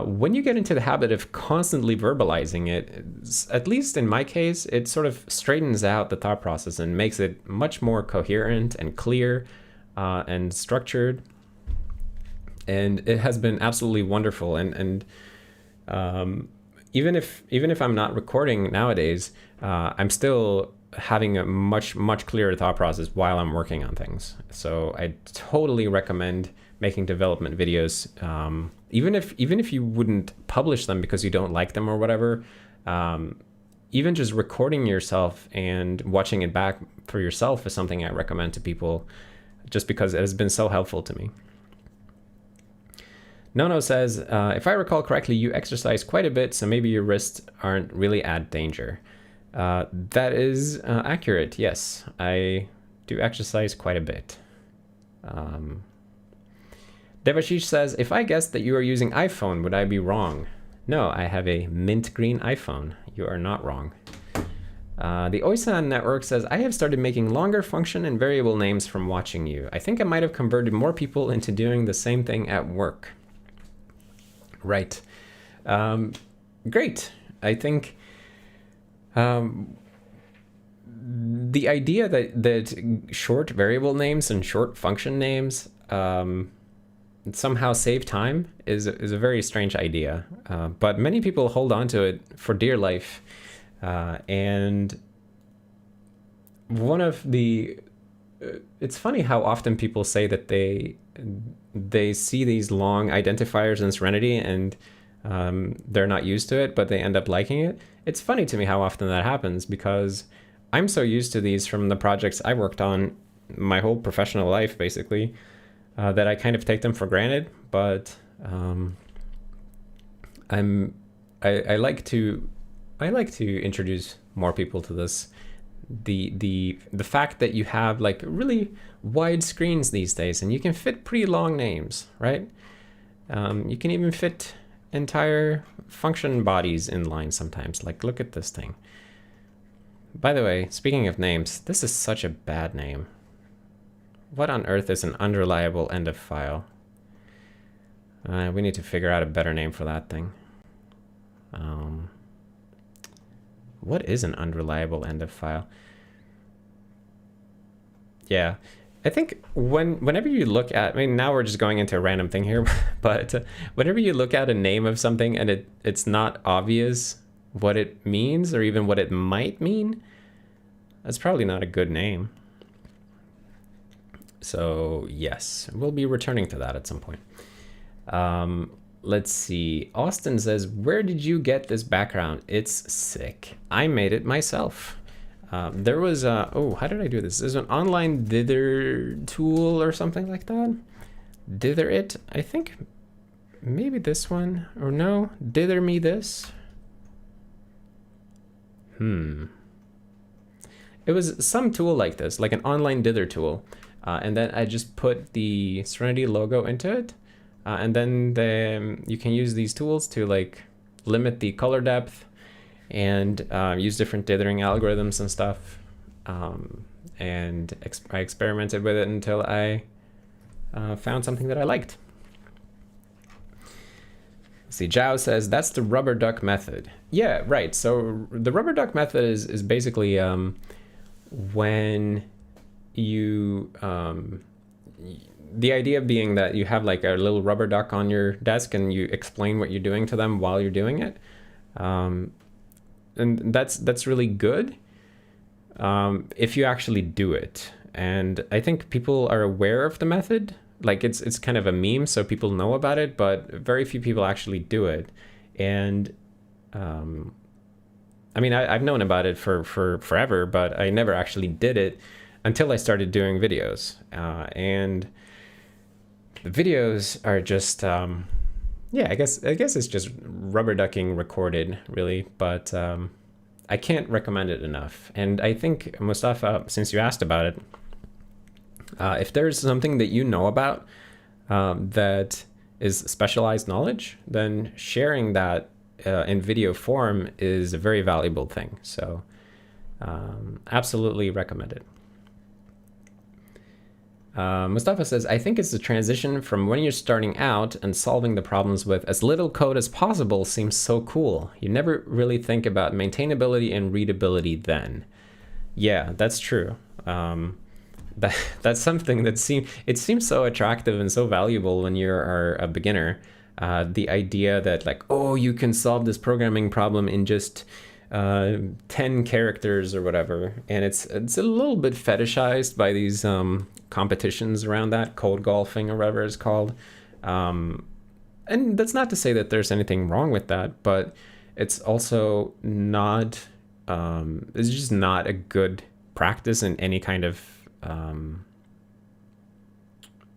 A: when you get into the habit of constantly verbalizing it, at least in my case, it sort of straightens out the thought process and makes it much more coherent and clear and structured. And it has been absolutely wonderful. And even if I'm not recording nowadays, I'm still having a much clearer thought process while I'm working on things. So I totally recommend making development videos, even if you wouldn't publish them because you don't like them or whatever. Even just recording yourself and watching it back for yourself is something I recommend to people, just because it has been so helpful to me. Nono says, if I recall correctly, you exercise quite a bit, so maybe your wrists aren't really at danger. That is accurate, yes. I do exercise quite a bit. Devashish says, if I guessed that you are using iPhone, would I be wrong? No, I have a mint green iPhone. You are not wrong. The Oisan Network says, I have started making longer function and variable names from watching you. I think I might have converted more people into doing the same thing at work. Right. Great. I think the idea that short variable names and short function names somehow save time is a very strange idea. But many people hold on to it for dear life. And one of the, it's funny how often people say that they see these long identifiers in Serenity and they're not used to it, but they end up liking it. It's funny to me how often that happens, because I'm so used to these from the projects I worked on my whole professional life, basically, that I kind of take them for granted. But I like to introduce more people to this. The fact that you have like really wide screens these days, and you can fit pretty long names, right? You can even fit entire function bodies in line sometimes. Like, look at this thing. By the way, speaking of names, this is such a bad name. What on earth is an unreliable end of file? We need to figure out a better name for that thing. What is an unreliable end of file? Yeah, I think whenever you look at, I mean, now we're just going into a random thing here, but whenever you look at a name of something and it's not obvious what it means or even what it might mean, that's probably not a good name. So yes, we'll be returning to that at some point. Let's see. Austin says, where did you get this background? It's sick. I made it myself. There was oh, how did I do this? There's an online dither tool or something like that. Dither it, I think maybe this one, or no, dither me this. It was some tool like this, like an online dither tool. And then I just put the Serenity logo into it. And then you can use these tools to like limit the color depth and use different dithering algorithms and stuff. And I experimented with it until I found something that I liked. See, Zhao says that's the rubber duck method. Yeah, right. So the rubber duck method is basically when you the idea being that you have like a little rubber duck on your desk and you explain what you're doing to them while you're doing it, and that's really good if you actually do it. And I think people are aware of the method. Like it's kind of a meme, so people know about it, but very few people actually do it. And I mean, I've known about it for forever, but I never actually did it until I started doing videos. And the videos are just, yeah, I guess it's just rubber ducking recorded, really, but I can't recommend it enough. And I think, Mustafa, since you asked about it, if there's something that you know about that is specialized knowledge, then sharing that in video form is a very valuable thing. So absolutely recommend it. Mustafa says, I think it's the transition from when you're starting out and solving the problems with as little code as possible seems so cool. You never really think about maintainability and readability then. Yeah, that's true. That's something that seems so attractive and so valuable when you're a beginner. The idea that like, oh, you can solve this programming problem in just 10 characters or whatever, and it's a little bit fetishized by these competitions around that, code golfing or whatever it's called. And that's not to say that there's anything wrong with that, but it's also not. It's just not a good practice in any kind of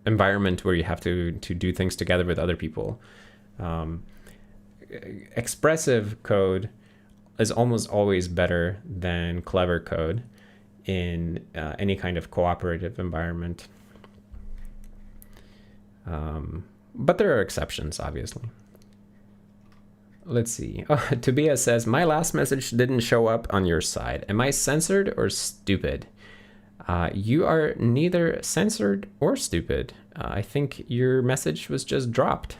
A: environment where you have to do things together with other people. Expressive code is almost always better than clever code in any kind of cooperative environment. But there are exceptions, obviously. Let's see. Oh, Tobias says, my last message didn't show up on your side. Am I censored or stupid? You are neither censored or stupid. I think your message was just dropped.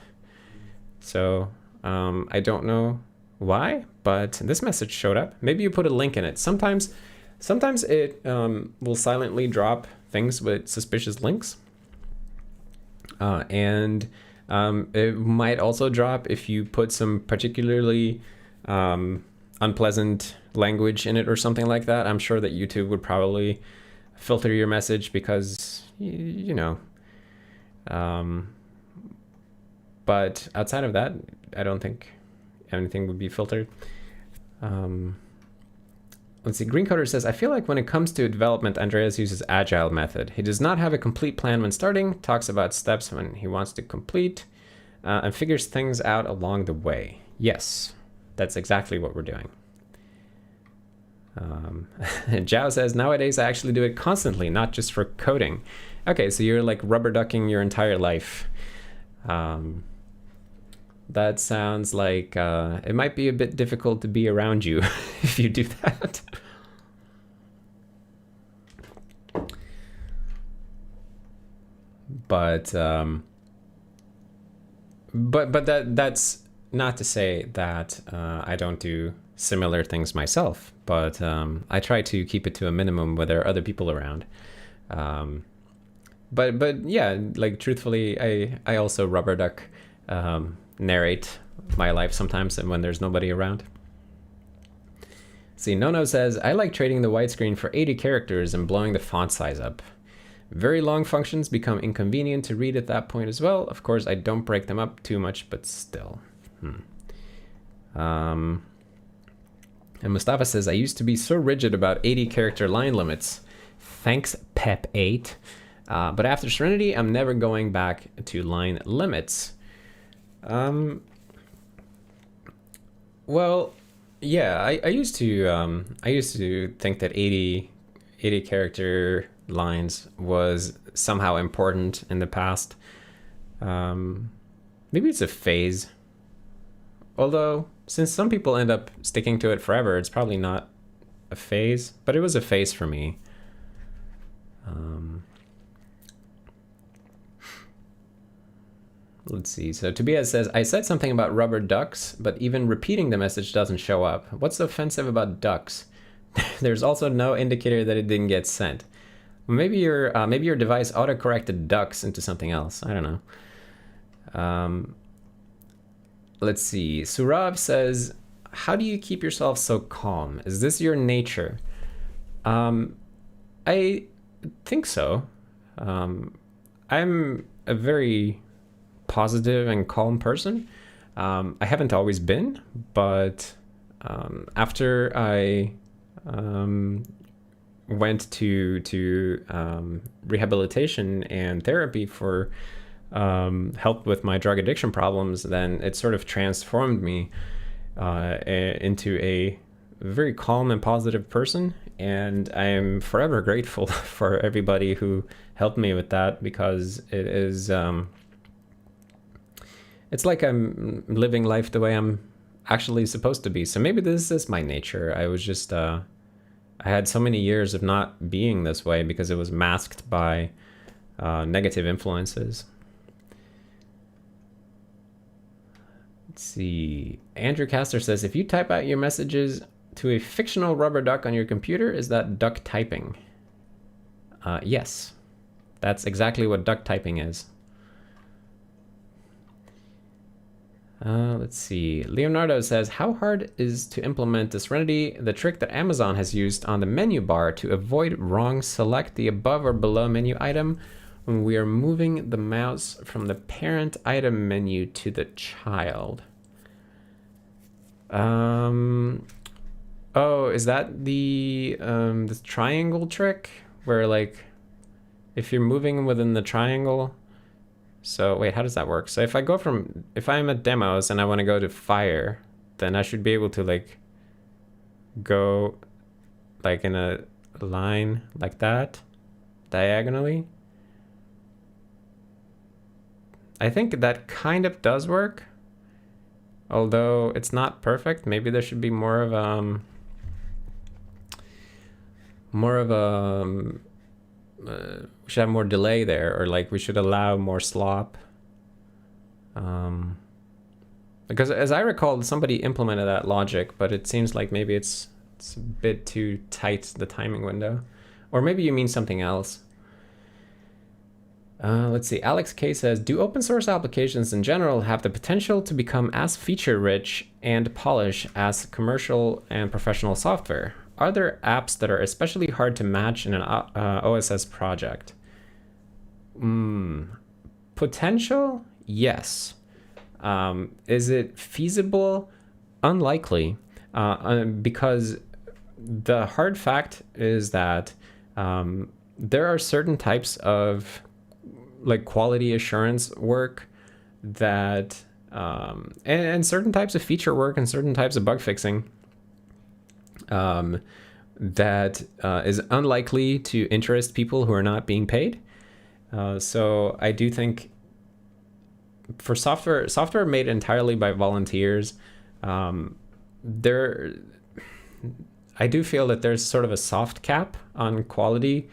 A: So I don't know why, but this message showed up. Maybe you put a link in it. Sometimes it will silently drop things with suspicious links. And it might also drop if you put some particularly unpleasant language in it or something like that. I'm sure that YouTube would probably filter your message because, you know. But outside of that, I don't think anything would be filtered. Let's see, Green Coder says, I feel like when it comes to development, Andreas uses Agile method. He does not have a complete plan when starting, talks about steps when he wants to complete, and figures things out along the way. Yes, that's exactly what we're doing. Zhao says, nowadays I actually do it constantly, not just for coding. Okay, so you're like rubber ducking your entire life. That sounds like it might be a bit difficult to be around you if you do that. But that's not to say that I don't do similar things myself, but I try to keep it to a minimum when there are other people around. But yeah, like truthfully, I also rubber duck narrate my life sometimes and when there's nobody around. See, Nono says, I like trading the widescreen for 80 characters and blowing the font size up. Very long functions become inconvenient to read at that point as well. Of course, I don't break them up too much, but still. And Mustafa says, I used to be so rigid about 80 character line limits. Thanks, Pep8. But after Serenity, I'm never going back to line limits. Well, yeah, I used to think that 80 character lines was somehow important in the past. Maybe it's a phase. Although, since some people end up sticking to it forever, it's probably not a phase, but it was a phase for me. Let's see. So Tobias says, I said something about rubber ducks, but even repeating the message doesn't show up. What's offensive about ducks? There's also no indicator that it didn't get sent. Maybe your device autocorrected ducks into something else. I don't know. Let's see. Surav says, how do you keep yourself so calm? Is this your nature? I think so. I'm a very positive and calm person. I haven't always been, but after I went to rehabilitation and therapy for help with my drug addiction problems, then it sort of transformed me into a very calm and positive person. And I'm forever grateful for everybody who helped me with that, because it is, it's like I'm living life the way I'm actually supposed to be. So maybe this is my nature. I was just, I had so many years of not being this way because it was masked by negative influences. Let's see. Andrew Castor says, if you type out your messages to a fictional rubber duck on your computer, is that duck typing? Yes. That's exactly what duck typing is. Let's see. Leonardo says, how hard is to implement the Serenity, the trick that Amazon has used on the menu bar to avoid wrong select the above or below menu item when we are moving the mouse from the parent item menu to the child? Oh, is that the this triangle trick where, like, if you're moving within the triangle? So wait, how does that work? So if I'm at demos and I want to go to fire, then I should be able to like go like in a line like that diagonally. I think that kind of does work, although it's not perfect. Maybe there should be more of we should have more delay there, or like we should allow more slop. Because as I recall, somebody implemented that logic, but it seems like maybe it's a bit too tight, the timing window. Or maybe you mean something else. Let's see. Alex K says, do open source applications in general have the potential to become as feature rich and polished as commercial and professional software? Are there apps that are especially hard to match in an OSS project? Potential? Yes. Is it feasible? Unlikely. Because the hard fact is that there are certain types of like quality assurance work that and certain types of feature work and certain types of bug fixing that is unlikely to interest people who are not being paid. So I do think for software made entirely by volunteers, I do feel that there's sort of a soft cap on quality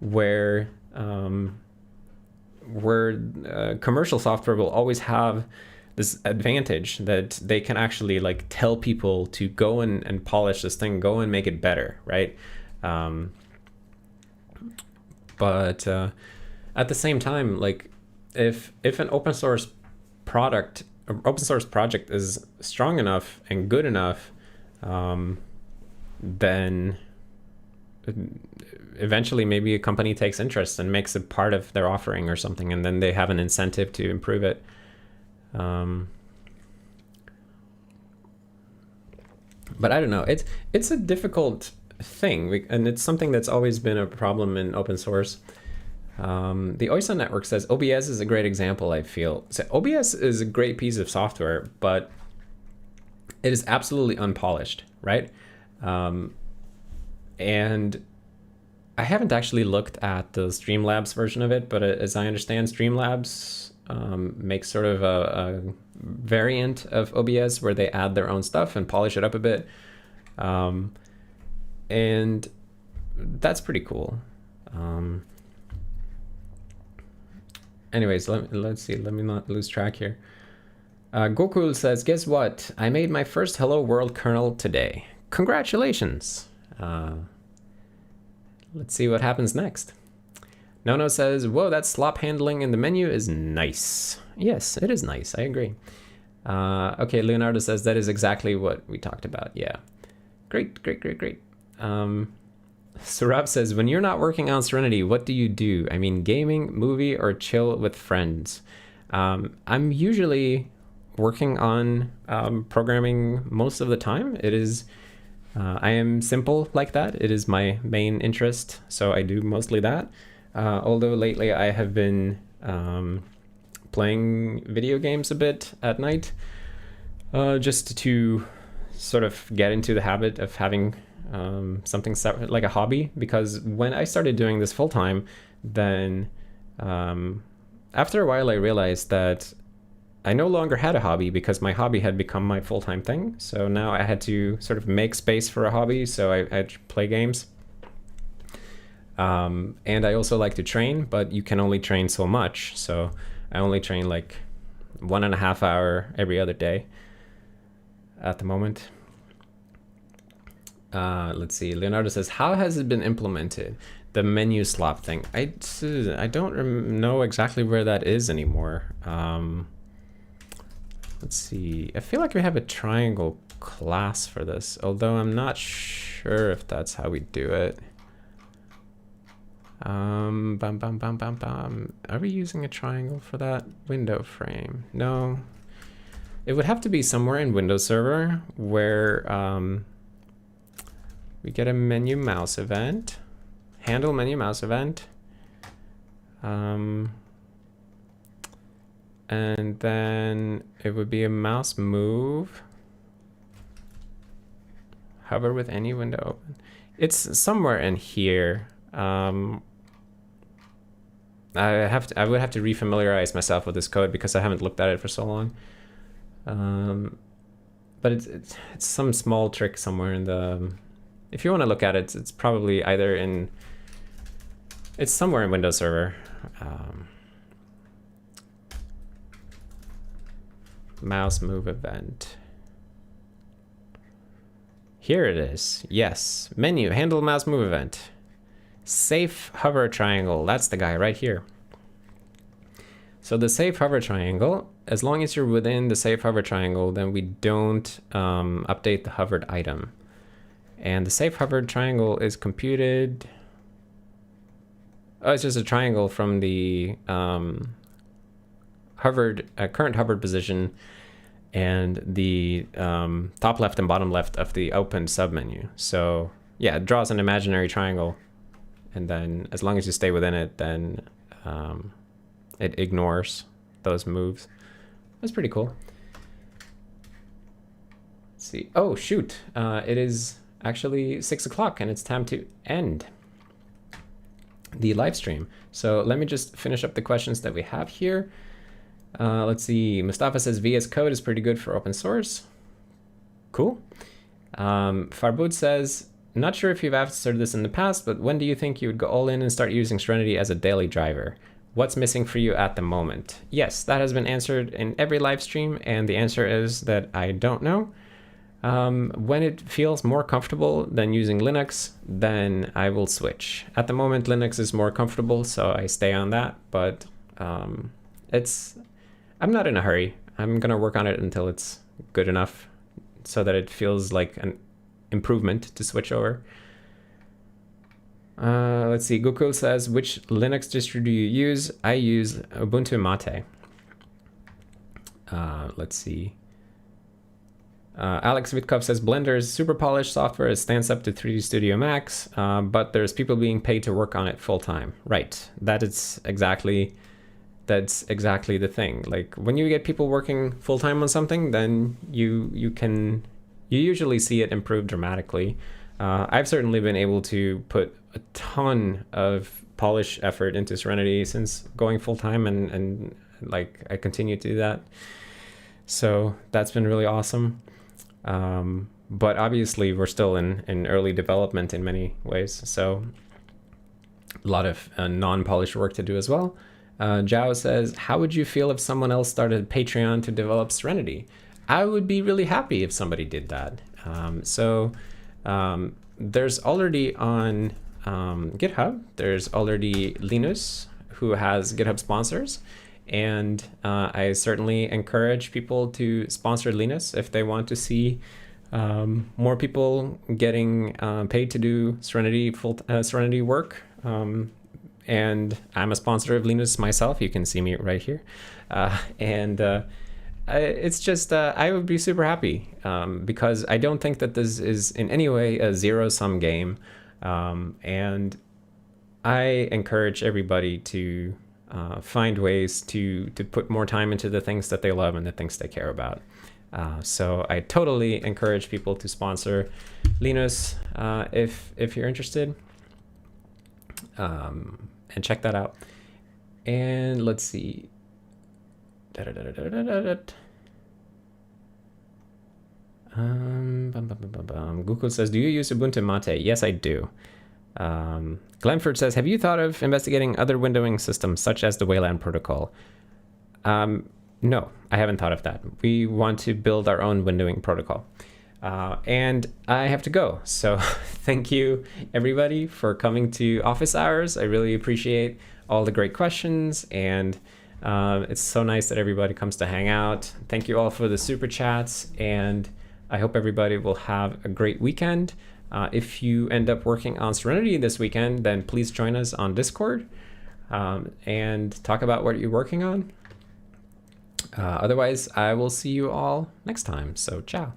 A: where commercial software will always have this advantage that they can actually like tell people to go and polish this thing, go and make it better, right? But at the same time, like if an open source project is strong enough and good enough, then eventually maybe a company takes interest and makes it part of their offering or something, and then they have an incentive to improve it. But I don't know. It's a difficult thing, and it's something that's always been a problem in open source. The OISA network says OBS is a great example, I feel. So OBS is a great piece of software, but it is absolutely unpolished, right? And I haven't actually looked at the Streamlabs version of it, but as I understand, Streamlabs makes sort of a variant of OBS where they add their own stuff and polish it up a bit. And that's pretty cool. Anyways, let's see. Let me not lose track here. Goku says, guess what? I made my first Hello World kernel today. Congratulations. Let's see what happens next. Nono says, whoa, that slop handling in the menu is nice. Yes, it is nice. I agree. Okay, Leonardo says that is exactly what we talked about. Yeah. Great. Surab says, when you're not working on Serenity, what do you do? I mean, gaming, movie, or chill with friends? I'm usually working on programming most of the time. It is, I am simple like that. It is my main interest, so I do mostly that. Although lately I have been playing video games a bit at night, just to sort of get into the habit of having something separate, like a hobby, because when I started doing this full time, then after a while I realized that I no longer had a hobby because my hobby had become my full-time thing. So now I had to sort of make space for a hobby, so I had to play games. And I also like to train, but you can only train so much. So I only train like 1.5 hours every other day at the moment. Let's see. Leonardo says, how has it been implemented? The menu slop thing. I don't know exactly where that is anymore. Let's see. I feel like we have a triangle class for this, although I'm not sure if that's how we do it. Are we using a triangle for that window frame? No. It would have to be somewhere in Windows Server where we get a menu mouse event, handle menu mouse event, and then it would be a mouse move, hover with any window open. It's somewhere in here. I would have to refamiliarize myself with this code because I haven't looked at it for so long. But it's some small trick somewhere in the. If you want to look at it, it's probably either in. It's somewhere in Windows Server. Mouse move event. Here it is. Yes. Menu, handle mouse move event. Safe hover triangle. That's the guy right here. So the safe hover triangle, as long as you're within the safe hover triangle, then we don't update the hovered item. And the safe hovered triangle is computed. Oh, it's just a triangle from the current hovered position and the top left and bottom left of the open submenu. So yeah, it draws an imaginary triangle, and then as long as you stay within it, then it ignores those moves. That's pretty cool. Let's see. Oh shoot, it is actually 6 o'clock and it's time to end the live stream. So let me just finish up the questions that we have here. Let's see. Mustafa says VS Code is pretty good for open source. Cool. Farbud says, not sure if you've answered this in the past, but when do you think you would go all in and start using Serenity as a daily driver? What's missing for you at the moment? Yes, that has been answered in every live stream, and the answer is that I don't know. When it feels more comfortable than using Linux, then I will switch. At the moment, Linux is more comfortable, so I stay on that, but I'm not in a hurry. I'm gonna work on it until it's good enough so that it feels like an improvement to switch over. Let's see, Goku says, which Linux distro do you use? I use Ubuntu Mate. Let's see. Alex Vitkov says, Blender is super polished software. It stands up to 3D Studio Max, but there's people being paid to work on it full time. Right, that's exactly the thing. Like when you get people working full time on something, then you usually see it improve dramatically. I've certainly been able to put a ton of polish effort into Serenity since going full time, and like I continue to do that. So that's been really awesome. But obviously we're still in early development in many ways. So a lot of non-polished work to do as well. Zhao says, how would you feel if someone else started Patreon to develop Serenity? I would be really happy if somebody did that. There's already on GitHub, there's already Linus, who has GitHub sponsors. And I certainly encourage people to sponsor Linus if they want to see more people getting paid to do Serenity work. And I'm a sponsor of Linus myself. You can see me right here. It's just, I would be super happy because I don't think that this is in any way a zero-sum game. And I encourage everybody to find ways to put more time into the things that they love and the things they care about. So I totally encourage people to sponsor Linus if you're interested. And check that out. And let's see. Google says, do you use Ubuntu Mate? Yes, I do. Glenford says, have you thought of investigating other windowing systems such as the Wayland protocol? No, I haven't thought of that. We want to build our own windowing protocol. And I have to go. So thank you, everybody, for coming to office hours. I really appreciate all the great questions. And it's so nice that everybody comes to hang out. Thank you all for the super chats. And I hope everybody will have a great weekend. If you end up working on Serenity this weekend, then please join us on Discord and talk about what you're working on. Otherwise, I will see you all next time. So ciao.